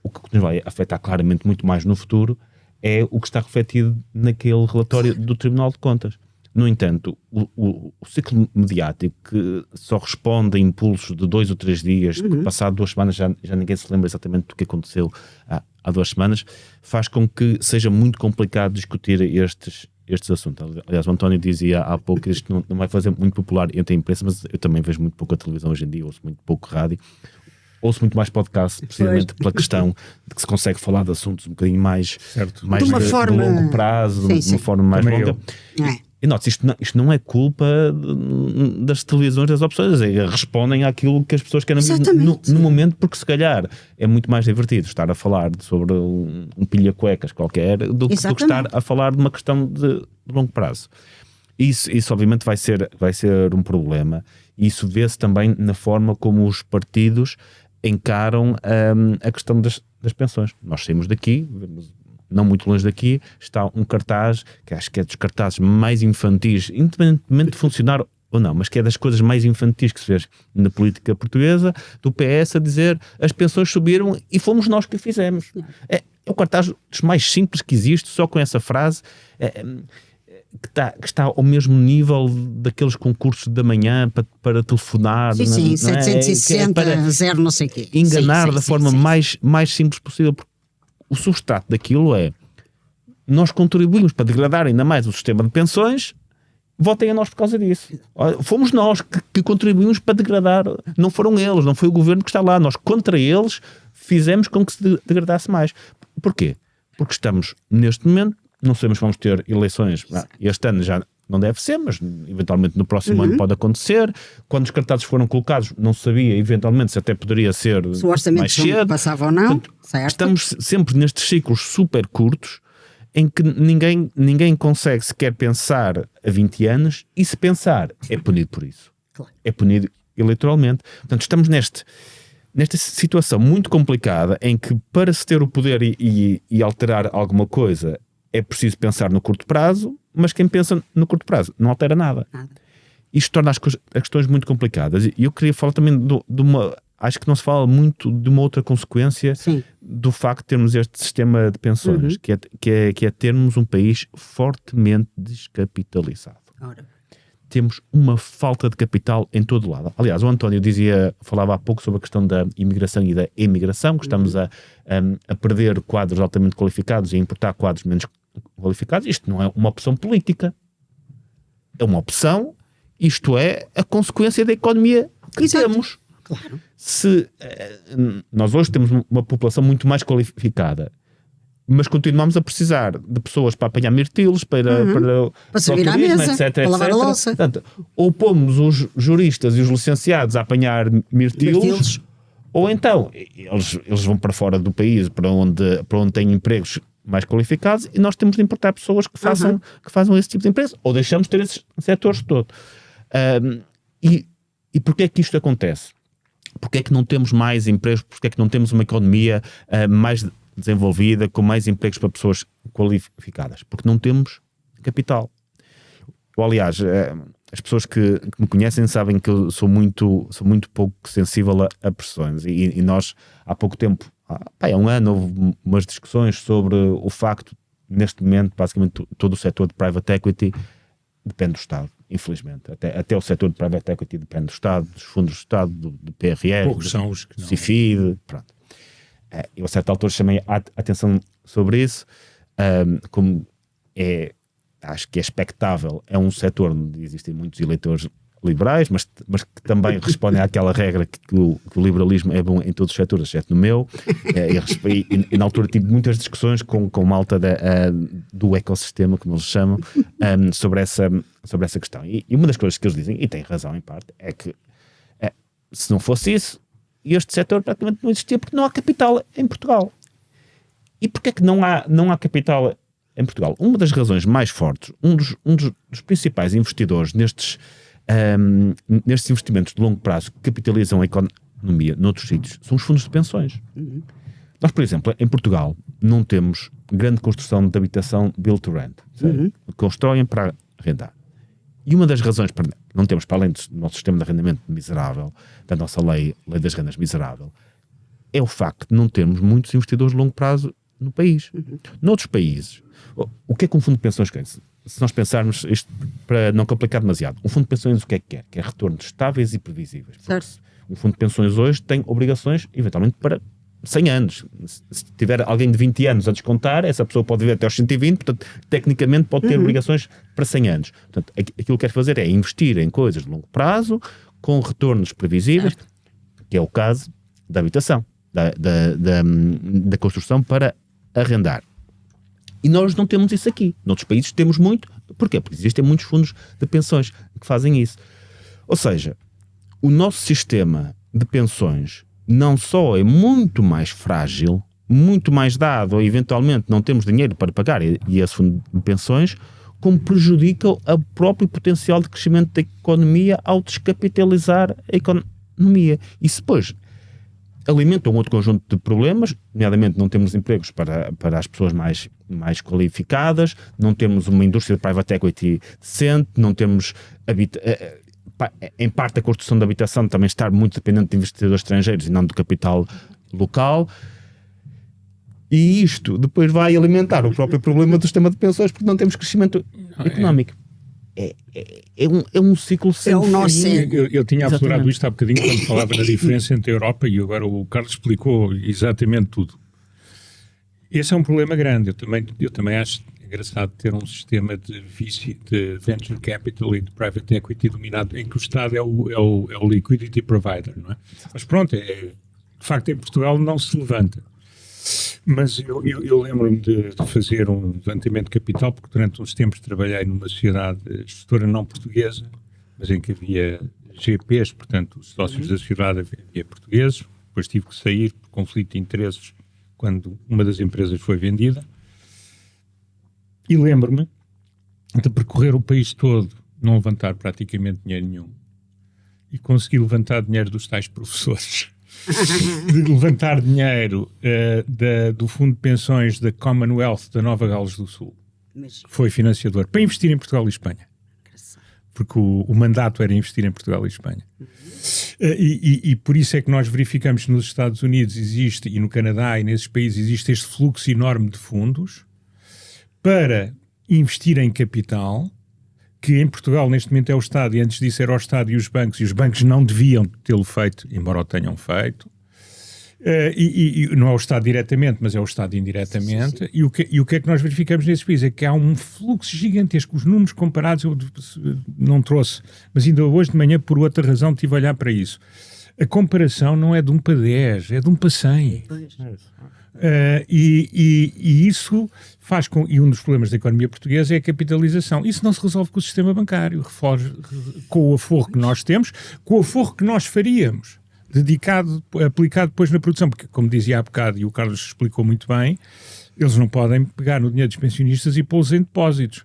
D: O que nos vai afetar claramente muito mais no futuro é o que está refletido naquele relatório do Tribunal de Contas. No entanto, o ciclo mediático que só responde a impulsos de 2 ou 3 dias, que passado 2 semanas já ninguém se lembra exatamente do que aconteceu há há 2 semanas, faz com que seja muito complicado discutir estes assuntos. Aliás, o António dizia há pouco que isto não vai fazer muito popular entre a imprensa, mas eu também vejo muito pouco a televisão hoje em dia, ouço muito pouco rádio, ouço muito mais podcast, precisamente pela questão de que se consegue falar de assuntos um bocadinho mais
A: de uma forma
D: de longo prazo, de uma forma mais
B: Também
D: longa. E note, isto não é culpa das televisões, das opções, respondem àquilo que as pessoas querem ver no momento, porque se calhar é muito mais divertido estar a falar sobre um pilha-cuecas qualquer do que estar a falar de uma questão de longo prazo. Isso obviamente vai ser um problema, e isso vê-se também na forma como os partidos encaram a questão das pensões. Nós saímos daqui, não muito longe daqui, está um cartaz que acho que é dos cartazes mais infantis, independentemente de funcionar ou não, mas que é das coisas mais infantis que se vê na política portuguesa, do PS a dizer as pensões subiram e fomos nós que o fizemos. É o cartaz dos mais simples que existe, só com essa frase, que está ao mesmo nível daqueles concursos da manhã para telefonar.
A: Sim, 760, 0 não sei o quê.
D: Enganar da forma mais simples possível, porque o substrato daquilo é: nós contribuímos para degradar ainda mais o sistema de pensões, votem a nós por causa disso. Fomos nós que contribuímos para degradar, não foram eles, não foi o governo que está lá, nós contra eles fizemos com que se degradasse mais. Porquê? Porque estamos neste momento, não sabemos se vamos ter eleições, este ano já não deve ser, mas eventualmente no próximo ano pode acontecer. Quando os cartazes foram colocados, não sabia eventualmente se até poderia ser
A: se o orçamento
D: mais cedo.
A: Passava ou não.
D: Portanto,
A: certo.
D: Estamos sempre nestes ciclos super curtos em que ninguém consegue sequer pensar a 20 anos, e se pensar é punido por isso.
A: Claro.
D: É punido eleitoralmente. Portanto, estamos nesta situação muito complicada em que, para se ter o poder e alterar alguma coisa, é preciso pensar no curto prazo, mas quem pensa no curto prazo não altera nada. Isto torna as questões muito complicadas. E eu queria falar também de uma... Acho que não se fala muito de uma outra consequência do facto de termos este sistema de pensões, que é termos um país fortemente descapitalizado. Temos uma falta de capital em todo o lado. Aliás, o António falava há pouco sobre a questão da imigração e da emigração, que estamos a perder quadros altamente qualificados e a importar quadros menos qualificados. Isto não é uma opção política. É uma opção, isto é a consequência da economia que temos.
A: Claro.
D: Se nós hoje temos uma população muito mais qualificada, mas continuamos a precisar de pessoas para apanhar mirtilos, para
A: servir à mesa,
D: etc,
A: para lavar a louça.
D: Portanto, ou pomos os juristas e os licenciados a apanhar mirtilos, ou então eles vão para fora do país, para onde têm empregos mais qualificados, e nós temos de importar pessoas que façam esse tipo de empregos, ou deixamos de ter esses setores todos. E porquê é que isto acontece? Porquê é que não temos mais empregos? Porquê é que não temos uma economia mais desenvolvida, com mais empregos para pessoas qualificadas? Porque não temos capital. Aliás, as pessoas que me conhecem sabem que eu sou muito pouco sensível a pressões, e nós há pouco tempo, há um ano, houve umas discussões sobre o facto, neste momento, basicamente todo o setor de private equity depende do Estado, infelizmente. Até o setor de private equity depende do Estado, dos fundos do Estado, do PRR,
B: poucos são os que não.
D: CIFID, pronto. Eu a certa altura chamei a atenção sobre isso, como acho que é expectável, é um setor onde existem muitos eleitores liberais, mas que também respondem àquela regra que o liberalismo é bom em todos os setores, exceto no meu, e na altura tive muitas discussões com malta do ecossistema, como eles chamam, sobre essa questão. E uma das coisas que eles dizem, e têm razão em parte, é que se não fosse isso, este setor praticamente não existia, porque não há capital em Portugal. E porquê é que não há capital em Portugal? Uma das razões mais fortes, um dos principais investidores nestes investimentos de longo prazo que capitalizam a economia noutros sítios, são os fundos de pensões. Nós, por exemplo, em Portugal, não temos grande construção de habitação build to rent. Constroem para arrendar. E uma das razões para não temos, para além do nosso sistema de arrendamento miserável, da nossa lei das rendas miserável, é o facto de não termos muitos investidores de longo prazo no país. Noutros países, o que é que um fundo de pensões quer? Se nós pensarmos isto para não complicar demasiado, um fundo de pensões o que é que quer? Quer retornos estáveis e previsíveis. Um fundo de pensões hoje tem obrigações, eventualmente, para 100 anos. Se tiver alguém de 20 anos a descontar, essa pessoa pode viver até aos 120, portanto, tecnicamente pode ter obrigações para 100 anos. Portanto, aquilo que quer fazer é investir em coisas de longo prazo, com retornos previsíveis, que é o caso da habitação, da construção para arrendar. E nós não temos isso aqui. Noutros países temos muito. Porquê? Porque existem muitos fundos de pensões que fazem isso. Ou seja, o nosso sistema de pensões não só é muito mais frágil, muito mais dado, ou eventualmente não temos dinheiro para pagar e esse fundo de pensões, como prejudica o próprio potencial de crescimento da economia ao descapitalizar a economia. E depois alimenta um outro conjunto de problemas, nomeadamente não temos empregos para as pessoas mais qualificadas, não temos uma indústria de private equity decente, não temos em parte a construção da habitação também estar muito dependente de investidores estrangeiros e não do capital local, e isto depois vai alimentar o próprio problema do sistema de pensões porque não temos crescimento económico. É um ciclo sem fim.
B: Eu tinha aflorado isto há bocadinho quando falava na diferença entre a Europa, e agora o Carlos explicou exatamente tudo. Esse é um problema grande. Eu também acho engraçado ter um sistema de venture capital e de private equity dominado, em que o Estado é o liquidity provider, não é? Mas pronto, de facto em Portugal não se levanta. Mas eu lembro-me de fazer um levantamento de capital, porque durante uns tempos trabalhei numa sociedade gestora não portuguesa, mas em que havia GPs, portanto os sócios da sociedade havia portugueses. Depois tive que sair por conflito de interesses quando uma das empresas foi vendida. E lembro-me de percorrer o país todo, não levantar praticamente dinheiro nenhum, e conseguir levantar dinheiro dos tais professores, de levantar dinheiro do Fundo de Pensões da Commonwealth da Nova Gales do Sul, foi financiador, para investir em Portugal e Espanha, porque o mandato era investir em Portugal e Espanha. E por isso é que nós verificamos que nos Estados Unidos existe, e no Canadá e nesses países existe este fluxo enorme de fundos para investir em capital, que em Portugal neste momento é o Estado, e antes disso era o Estado e os bancos não deviam tê-lo feito, embora o tenham feito, e não é o Estado diretamente, mas é o Estado indiretamente. Sim. E o que é que nós verificamos nesses países? É que há um fluxo gigantesco, os números comparados eu não trouxe, mas ainda hoje de manhã por outra razão tive a olhar para isso. A comparação não é de 1 para 10, é de 1 para 100. E isso faz com... E um dos problemas da economia portuguesa é a capitalização. Isso não se resolve com o sistema bancário, com o aforro que nós temos, com o aforro que nós faríamos, aplicado depois na produção, porque, como dizia há bocado, e o Carlos explicou muito bem, eles não podem pegar no dinheiro dos pensionistas e pô-los em depósitos.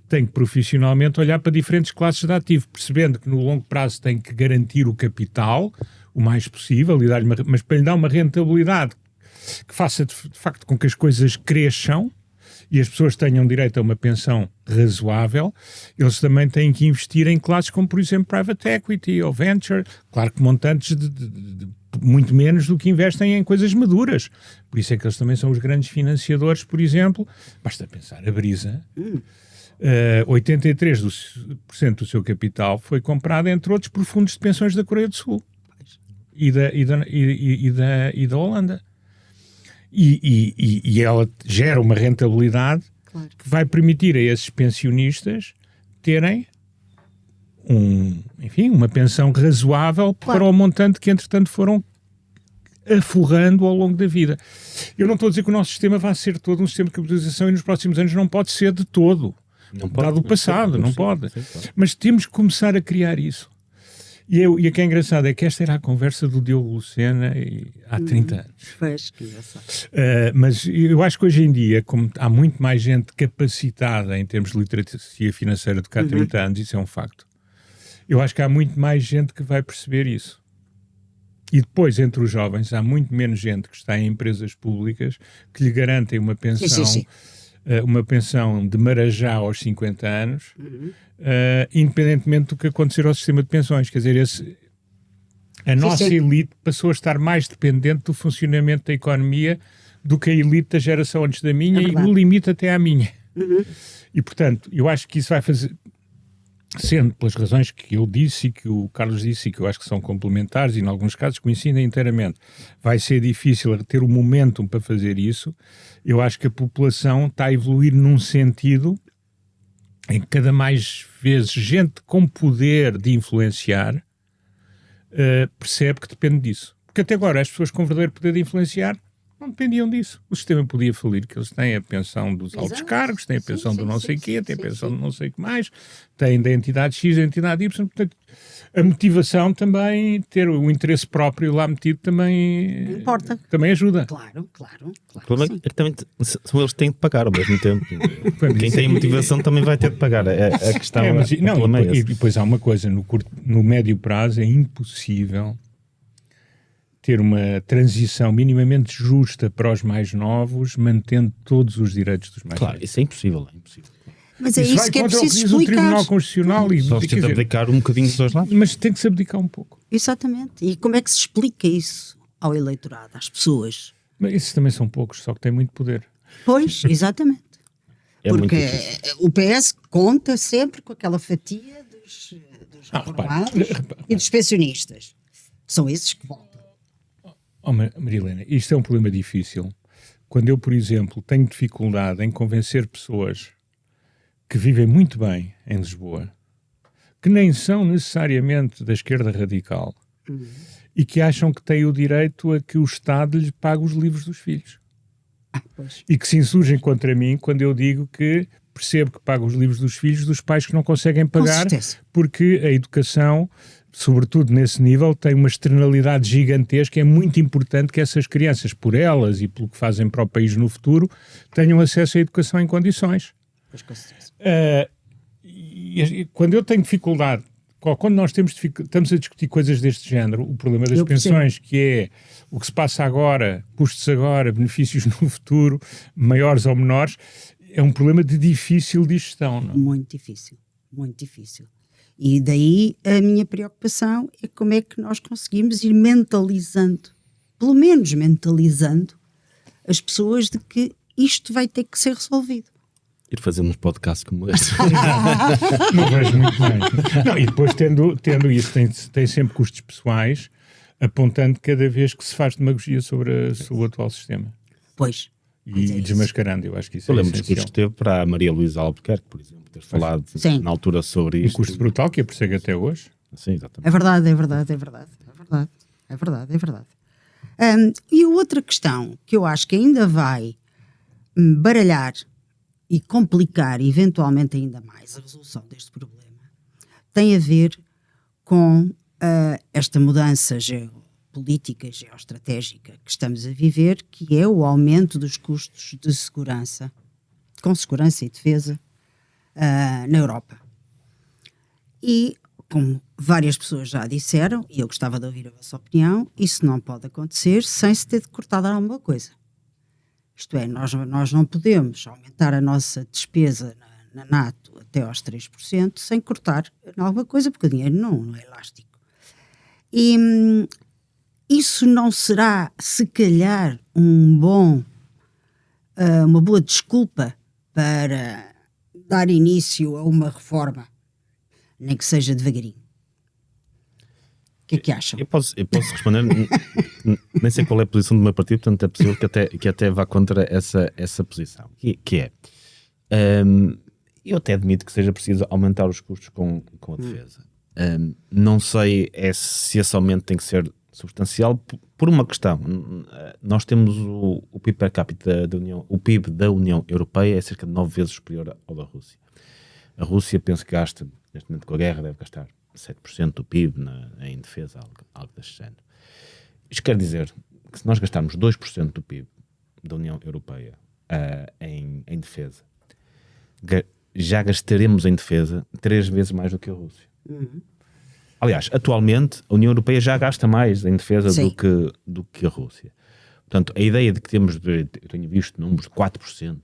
B: Têm que profissionalmente olhar para diferentes classes de ativo, percebendo que no longo prazo têm que garantir o capital o mais possível, mas para lhe dar uma rentabilidade que faça de facto com que as coisas cresçam e as pessoas tenham direito a uma pensão razoável, eles também têm que investir em classes como, por exemplo, private equity ou venture, claro que montantes de muito menos do que investem em coisas maduras. Por isso é que eles também são os grandes financiadores, por exemplo. Basta pensar, a Brisa, 83% do seu capital foi comprado, entre outros, por fundos de pensões da Coreia do Sul e da Holanda. E ela gera uma rentabilidade que vai permitir a esses pensionistas terem uma pensão razoável para o montante que, entretanto, foram aforrando ao longo da vida. Eu não estou a dizer que o nosso sistema vai ser todo um sistema de capitalização e nos próximos anos não pode ser de todo. Não pode, dado o passado, não pode. Mas temos que começar a criar isso. E o que é engraçado é que esta era a conversa do Diogo Lucena há 30 anos. Mas eu acho que hoje em dia, como há muito mais gente capacitada em termos de literacia financeira do que há 30 anos, isso é um facto. Eu acho que há muito mais gente que vai perceber isso. E depois, entre os jovens, há muito menos gente que está em empresas públicas que lhe garantem uma pensão, uma pensão de marajá aos 50 anos, independentemente do que acontecer ao sistema de pensões. Quer dizer, a nossa elite passou a estar mais dependente do funcionamento da economia do que a elite da geração antes da minha, e no limite até à minha. E, portanto, eu acho que isso vai fazer... sendo pelas razões que eu disse e que o Carlos disse e que eu acho que são complementares e em alguns casos coincidem inteiramente, vai ser difícil ter o momentum para fazer isso. Eu acho que a população está a evoluir num sentido em que cada mais vezes gente com poder de influenciar percebe que depende disso. Porque até agora as pessoas com verdadeiro poder de influenciar não dependiam disso. O sistema podia falir, que eles têm a pensão dos altos cargos, têm a pensão do não sei o quê, têm a pensão do não sei o que mais, têm da entidade X, da entidade Y. Portanto, a motivação também, ter o interesse próprio lá metido também
A: Importa.
B: Também ajuda.
A: Claro.
C: O problema é que também são eles que têm de pagar ao mesmo tempo. Quem tem motivação também vai ter de pagar. A questão
B: e depois há uma coisa, no médio prazo é impossível ter uma transição minimamente justa para os mais novos, mantendo todos os direitos dos mais
C: Claro,
B: velhos.
C: isso é impossível.
A: Mas é isso que é preciso explicar.
B: O Tribunal Constitucional e
C: Só se tenta abdicar um bocadinho dos dois lados.
B: Mas tem que se abdicar um pouco.
A: Exatamente. E como é que se explica isso ao eleitorado, às pessoas?
B: Mas esses também são poucos, só que têm muito poder.
A: Pois, exatamente.
C: É muito
A: Porque
C: difícil.
A: o PS conta sempre com aquela fatia dos reformados e dos pensionistas. São esses que votam.
B: Oh, Marilena, isto é um problema difícil. Quando eu, por exemplo, tenho dificuldade em convencer pessoas que vivem muito bem em Lisboa, que nem são necessariamente da esquerda radical, e que acham que têm o direito a que o Estado lhes pague os livros dos filhos.
A: Pois.
B: E que se insurgem contra mim quando eu digo que percebo que pago os livros dos filhos dos pais que não conseguem pagar, porque a educação, sobretudo nesse nível, tem uma externalidade gigantesca. É muito importante que essas crianças, por elas e pelo que fazem para o país no futuro, tenham acesso à educação em condições.
A: Pois, com certeza.
B: E quando eu tenho dificuldade, quando nós estamos a discutir coisas deste género, o problema das pensões, que é o que se passa agora, custos agora, benefícios no futuro, maiores ou menores, é um problema de difícil digestão. Não?
A: Muito difícil, muito difícil. E daí a minha preocupação é como é que nós conseguimos ir mentalizando, pelo menos mentalizando, as pessoas de que isto vai ter que ser resolvido.
C: Ir fazendo uns podcasts como este.
B: Não vejo muito bem. Não, e depois, tendo isso, tem sempre custos pessoais, apontando cada vez que se faz demagogia sobre o atual sistema.
A: Pois.
B: E desmascarando, eu acho que isso
C: Eu
B: é
C: lembro dos
B: essencial.
C: cursos que teve para a Maria Luísa Albuquerque, por exemplo, ter falado na altura sobre isto.
B: Um curso brutal que a persegue até hoje.
C: Sim, exatamente.
A: É verdade. E a outra questão que eu acho que ainda vai baralhar e complicar eventualmente ainda mais a resolução deste problema tem a ver com esta mudança geopolítica, geoestratégica que estamos a viver, que é o aumento dos custos de segurança, com segurança e defesa na Europa. E, como várias pessoas já disseram, e eu gostava de ouvir a vossa opinião, isso não pode acontecer sem se ter de cortar alguma coisa. Isto é, nós não podemos aumentar a nossa despesa na NATO até aos 3% sem cortar em alguma coisa, porque o dinheiro não é elástico. E isso não será, se calhar, uma boa desculpa para dar início a uma reforma, nem que seja devagarinho. O que é que acham?
C: Eu posso responder, nem sei qual é a posição do meu partido, portanto é possível que até vá contra essa posição, que é, eu até admito que seja preciso aumentar os custos com a defesa. Não sei se esse aumento tem que ser substancial por uma questão. Nós temos o PIB per capita o PIB da União Europeia é cerca de 9 vezes superior ao da Rússia. A Rússia, penso que gasta, neste momento com a guerra, deve gastar 7% do PIB em defesa, algo deste género. Isto quer dizer que se nós gastarmos 2% do PIB da União Europeia em defesa, já gastaremos em defesa 3 vezes mais do que a Rússia. Aliás, atualmente a União Europeia já gasta mais em defesa do que a Rússia. Portanto, a ideia de que eu tenho visto números de 4%,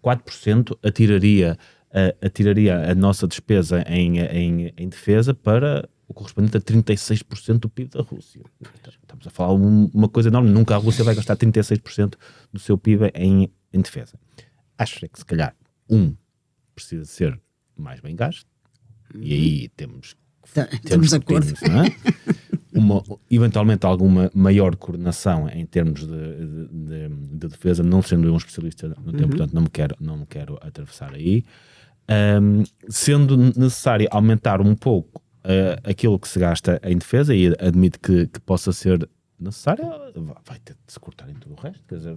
C: 4% atiraria a nossa despesa em defesa para o correspondente a 36% do PIB da Rússia. Estamos a falar uma coisa enorme. Nunca a Rússia vai gastar 36% do seu PIB em defesa. Acho que se calhar, precisa ser mais bem gasto,
D: e aí temos
A: Estamos de acordo.
D: não é? Eventualmente alguma maior coordenação em termos de defesa, não sendo eu um especialista no tempo, portanto não me quero atravessar aí. Sendo necessário aumentar um pouco aquilo que se gasta em defesa, e admito que possa ser necessário, vai ter de se cortar em tudo o resto. Quer dizer,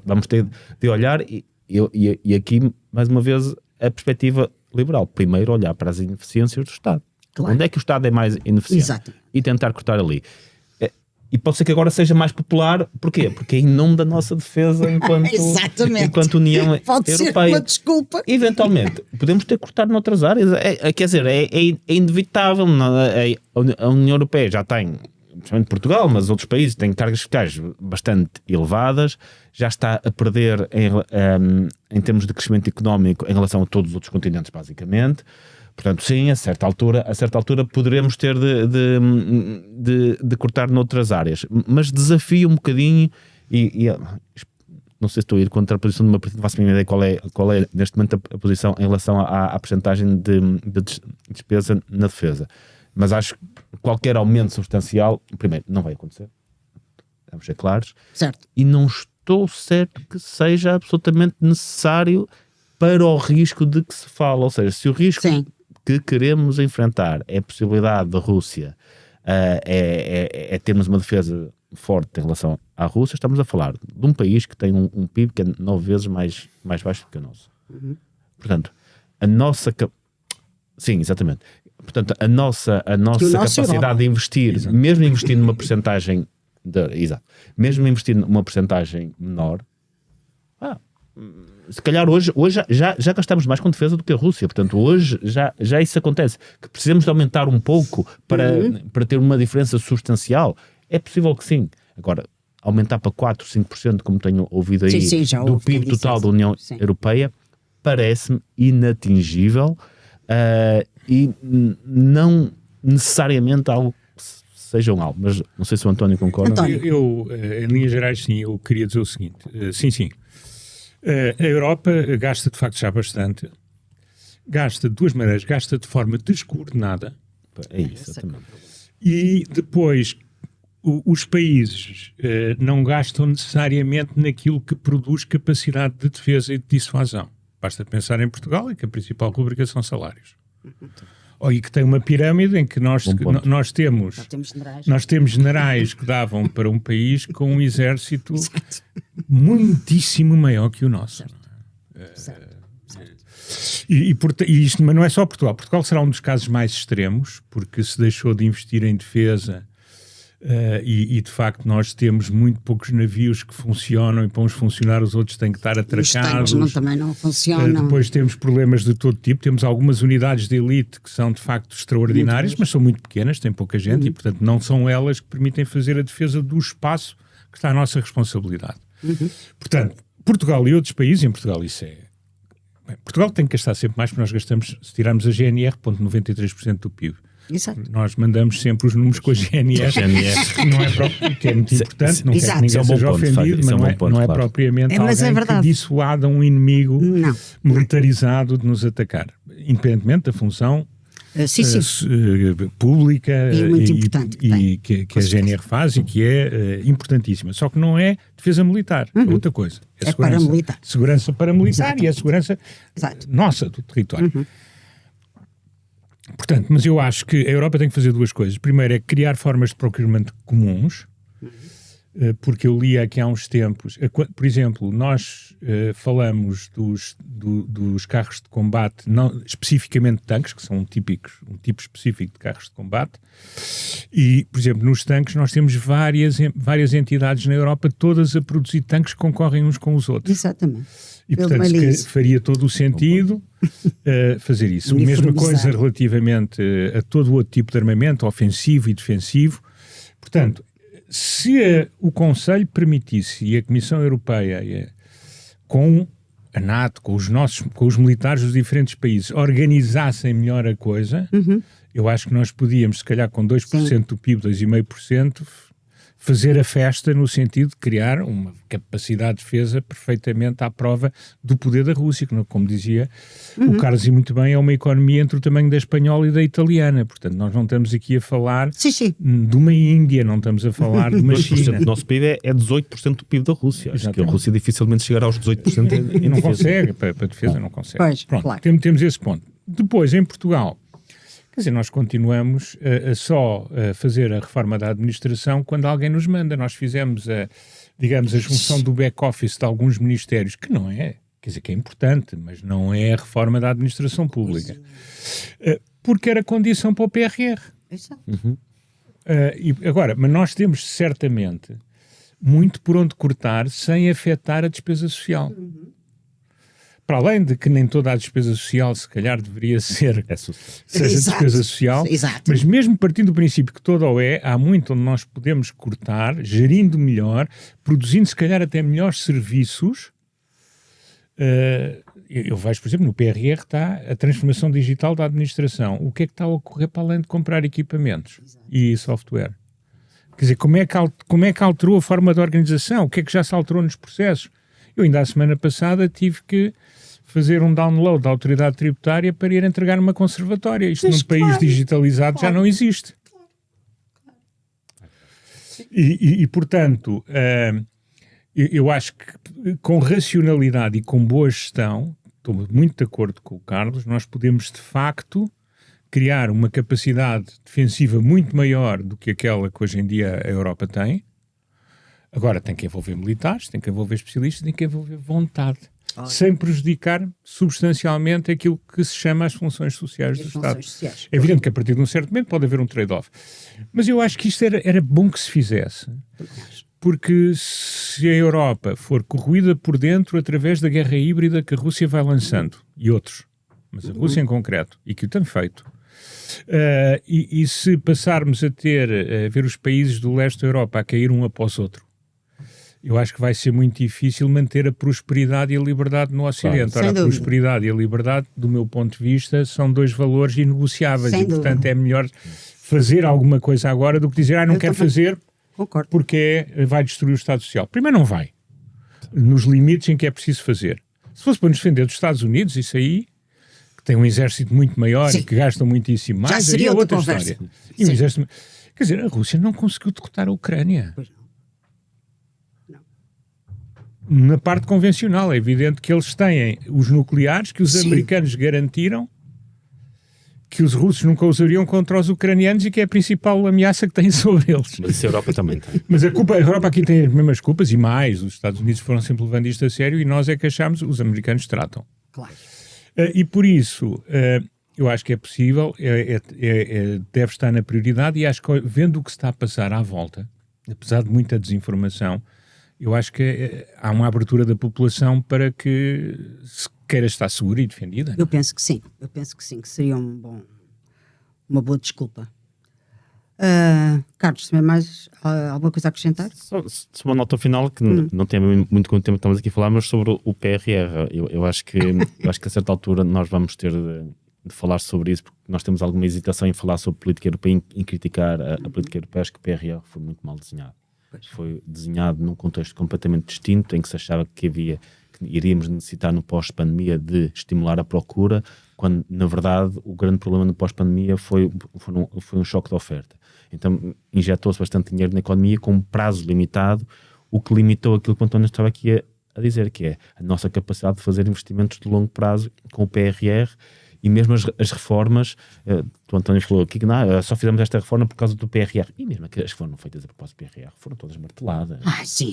D: vamos ter de olhar e aqui, mais uma vez, a perspectiva liberal. Primeiro olhar para as ineficiências do Estado.
A: Claro.
D: Onde é que o Estado é mais ineficiente?
A: Exato.
D: E tentar cortar ali. E pode ser que agora seja mais popular. Porquê? Porque é em nome da nossa defesa enquanto União
A: pode
D: Europeia.
A: Ser uma desculpa.
D: Eventualmente, podemos ter cortado noutras áreas. Quer dizer, é inevitável. A União Europeia já tem, principalmente Portugal, mas outros países têm cargas fiscais bastante elevadas, já está a perder em termos de crescimento económico em relação a todos os outros continentes, basicamente. Portanto, sim, a certa altura poderemos ter de cortar noutras áreas, mas desafio um bocadinho e não sei se estou a ir contra a posição de uma partido, não faço a mínima ideia qual é neste momento a posição em relação à percentagem de despesa na defesa, mas acho que qualquer aumento substancial, primeiro, não vai acontecer, vamos ser claros,
A: certo.
D: E não estou certo que seja absolutamente necessário para o risco de que se fala, ou seja, se o risco
A: Sim.
D: que queremos enfrentar é a possibilidade da Rússia termos uma defesa forte em relação à Rússia, estamos a falar de um país que tem um PIB que é 9 vezes mais baixo que o nosso. Portanto, a nossa... Sim, exatamente. Portanto, a nossa capacidade de investir, exato, mesmo investindo numa percentagem mesmo investindo numa percentagem menor, se calhar hoje já gastamos mais com defesa do que a Rússia, portanto hoje já isso acontece, que precisamos de aumentar um pouco para ter uma diferença substancial, é possível que sim. Agora, aumentar para 4, 5%, como tenho ouvido aí, sim, do PIB total da União Europeia, parece-me inatingível e não necessariamente algo que seja algo, mas não sei se o António concorda.
B: Eu, em linhas gerais, sim, eu queria dizer o seguinte, sim. A Europa gasta de facto já bastante, gasta de duas maneiras, gasta de forma descoordenada.
D: É isso, exatamente.
B: E depois os países não gastam necessariamente naquilo que produz capacidade de defesa e de dissuasão. Basta pensar em Portugal, em que a principal rubrica são salários. E que tem uma pirâmide em que nós temos generais que davam para um país com um exército muitíssimo maior que o nosso. E isto, mas não é só Portugal. Portugal será um dos casos mais extremos, porque se deixou de investir em defesa e de facto nós temos muito poucos navios que funcionam, e para uns funcionar os outros têm que estar atracados.
A: Os tanques também não funcionam.
B: Depois temos problemas de todo tipo, temos algumas unidades de elite que são de facto extraordinárias, mas são muito pequenas, têm pouca gente e portanto não são elas que permitem fazer a defesa do espaço que está à nossa responsabilidade. Portanto, Portugal e outros países, em Portugal isso é... Portugal tem que gastar sempre mais, porque nós gastamos, se tirarmos a GNR, 0,93% do PIB.
A: Exato.
B: Nós mandamos sempre os números com a GNR, que é muito importante, não quer que ninguém seja ofendido, mas não é propriamente alguém que dissuada um inimigo militarizado de nos atacar, independentemente da função pública e que a GNR faz e que é importantíssima. Só que não é defesa militar, é outra coisa.
A: É paramilitar.
B: Segurança paramilitar e a segurança nossa do território. Portanto, mas eu acho que a Europa tem que fazer duas coisas. Primeiro é criar formas de procurement comuns, porque eu li aqui há uns tempos, por exemplo, nós falamos dos carros de combate, não, especificamente tanques, que são um tipo específico de carros de combate, e, por exemplo, nos tanques nós temos várias entidades na Europa, todas a produzir tanques que concorrem uns com os outros.
A: Exatamente.
B: E, portanto, faria todo o sentido fazer isso. A mesma coisa relativamente a todo o outro tipo de armamento, ofensivo e defensivo. Portanto, se o Conselho permitisse e a Comissão Europeia, com a NATO, com os militares dos diferentes países, organizassem melhor a coisa, eu acho que nós podíamos, se calhar com 2% do PIB, 2,5%, fazer a festa no sentido de criar uma capacidade de defesa perfeitamente à prova do poder da Rússia, que, como dizia o Carlos, e muito bem, é uma economia entre o tamanho da espanhola e da italiana. Portanto, nós não estamos aqui a falar de uma Índia, não estamos a falar de uma China.
C: O nosso PIB é 18% do PIB da Rússia. Acho que a Rússia dificilmente chegará aos 18%
B: e não consegue, para a defesa não consegue.
A: Pois,
B: pronto,
A: claro.
B: temos esse ponto. Depois, em Portugal, quer dizer, nós continuamos a só fazer a reforma da administração quando alguém nos manda. Nós fizemos, digamos, a junção do back-office de alguns ministérios, que não é, quer dizer, que é importante, mas não é a reforma da administração pública. Porque era condição para o PRR.
A: Exato.
B: Agora, mas nós temos certamente muito por onde cortar sem afetar a despesa social. Para além de que nem toda a despesa social, se calhar, deveria ser seja despesa social, mas mesmo partindo do princípio que toda o há muito onde nós podemos cortar, gerindo melhor, produzindo, se calhar, até melhores serviços. Eu vejo, por exemplo, no PRR está a transformação digital da administração. O que é que está a ocorrer para além de comprar equipamentos e software? Quer dizer, como é que alterou a forma de organização? O que é que já se alterou nos processos? Eu ainda a semana passada tive que fazer um download da autoridade tributária para ir entregar uma conservatória. Isto num país digitalizado já não existe. E portanto, eu acho que com racionalidade e com boa gestão, estou muito de acordo com o Carlos, nós podemos de facto criar uma capacidade defensiva muito maior do que aquela que hoje em dia a Europa tem. Agora tem que envolver militares, tem que envolver especialistas, tem que envolver vontade, sem prejudicar substancialmente aquilo que se chama as funções sociais do Estado. É evidente que a partir de um certo momento pode haver um trade-off. Mas eu acho que isto era bom que se fizesse, porque se a Europa for corroída por dentro através da guerra híbrida que a Rússia vai lançando, e outros, mas a Rússia em concreto, e que o tem feito, e se passarmos a ver os países do leste da Europa a cair um após outro, eu acho que vai ser muito difícil manter a prosperidade e a liberdade no Ocidente. Ora, a prosperidade e a liberdade, do meu ponto de vista, são dois valores inegociáveis e, portanto, é melhor fazer alguma coisa agora do que dizer, não quero fazer porque vai destruir o Estado Social. Primeiro, não vai, nos limites em que é preciso fazer. Se fosse para nos defender dos Estados Unidos, isso aí, que tem um exército muito maior e que gastam muitíssimo mais,
A: já seria outra
B: história. E um exército... Quer dizer, a Rússia não conseguiu derrotar a Ucrânia.
A: Pois não.
B: Na parte convencional, é evidente que eles têm os nucleares que os americanos garantiram que os russos nunca usariam contra os ucranianos e que é a principal ameaça que têm sobre eles.
C: Mas isso a Europa também tem.
B: Mas a Europa aqui tem as mesmas culpas e mais. Os Estados Unidos foram sempre levando isto a sério e nós é que achamos, os americanos tratam.
A: Claro.
B: E por isso, eu acho que é possível, deve estar na prioridade e acho que vendo o que se está a passar à volta, apesar de muita desinformação, eu acho que há uma abertura da população para que se queira estar segura e defendida.
A: Eu penso que sim, que seria uma boa desculpa. Carlos, tem mais alguma coisa a acrescentar?
C: Só uma nota final que não tem muito com o tempo que estamos aqui a falar, mas sobre o PRR. Eu acho que a certa altura nós vamos ter de falar sobre isso, porque nós temos alguma hesitação em falar sobre política europeia, em criticar a política europeia. Acho que o PRR foi muito mal desenhado. Foi desenhado num contexto completamente distinto, em que se achava que iríamos necessitar no pós-pandemia de estimular a procura, quando na verdade o grande problema no pós-pandemia foi um choque de oferta. Então injetou-se bastante dinheiro na economia com um prazo limitado, o que limitou aquilo que o António estava aqui a dizer, que é a nossa capacidade de fazer investimentos de longo prazo com o PRR. E mesmo as reformas, o António falou aqui que só fizemos esta reforma por causa do PRR. E mesmo que as que foram feitas a propósito do PRR foram todas marteladas.
A: Sim.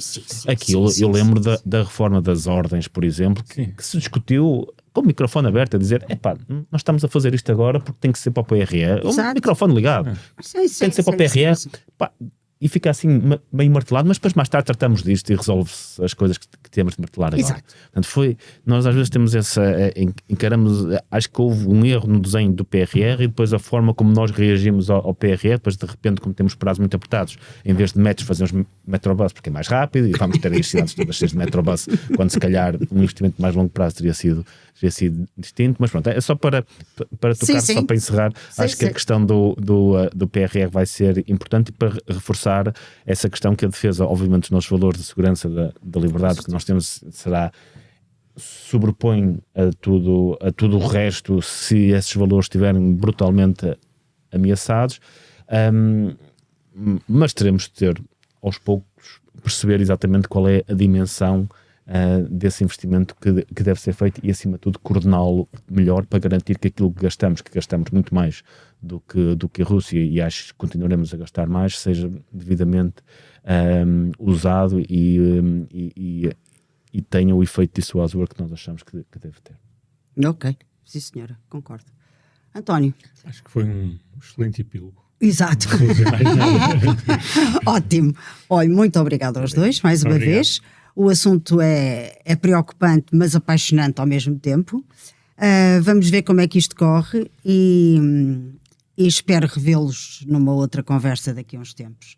C: Eu lembro da reforma das ordens, por exemplo, que se discutiu com o microfone aberto, a dizer, nós estamos a fazer isto agora porque tem que ser para o PRR. O microfone ligado. Tem que ser para o PRR. E fica assim meio martelado, mas depois mais tarde tratamos disto e resolve-se as coisas que temos de martelar agora.
A: Exato.
C: Portanto, nós às vezes temos encaramos, acho que houve um erro no desenho do PRR e depois a forma como nós reagimos ao PRR, depois de repente como temos prazos muito apertados, em vez de metas fazemos Metrobus, porque é mais rápido, e vamos ter aí as cidades todas cheias de Metrobus, quando se calhar um investimento de mais longo prazo teria sido distinto, mas pronto, é só para tocar,
A: Sim.
C: só para encerrar, acho que a questão do PRR vai ser importante, e para reforçar essa questão que a defesa, obviamente, dos nossos valores de segurança, da liberdade que nós temos, sobrepõe a tudo o resto se esses valores estiverem brutalmente ameaçados, mas teremos de ter, aos poucos, perceber exatamente qual é a dimensão desse investimento que deve ser feito, e acima de tudo coordená-lo melhor para garantir que aquilo que gastamos muito mais do que a Rússia, e acho que continuaremos a gastar mais, seja devidamente usado e tenha o efeito dissuasor que nós achamos que deve ter.
A: Ok, sim senhora, concordo. António.
B: Acho que foi um excelente epílogo.
A: Exato.
B: Não vou dizer mais nada.
A: Ótimo. Olha, muito obrigada aos dois, mais uma vez. O assunto é preocupante, mas apaixonante ao mesmo tempo. Vamos ver como é que isto corre e espero revê-los numa outra conversa daqui a uns tempos.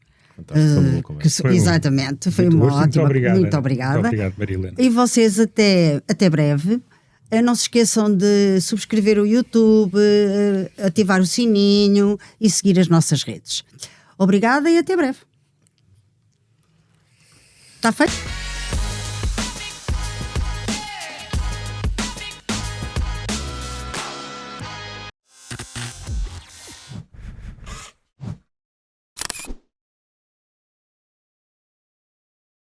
A: Exatamente, foi uma ótima. Muito obrigada.
B: Muito obrigado, Marilena.
A: E vocês até breve. Não se esqueçam de subscrever o YouTube, ativar o sininho e seguir as nossas redes. Obrigada e até breve. Está feito?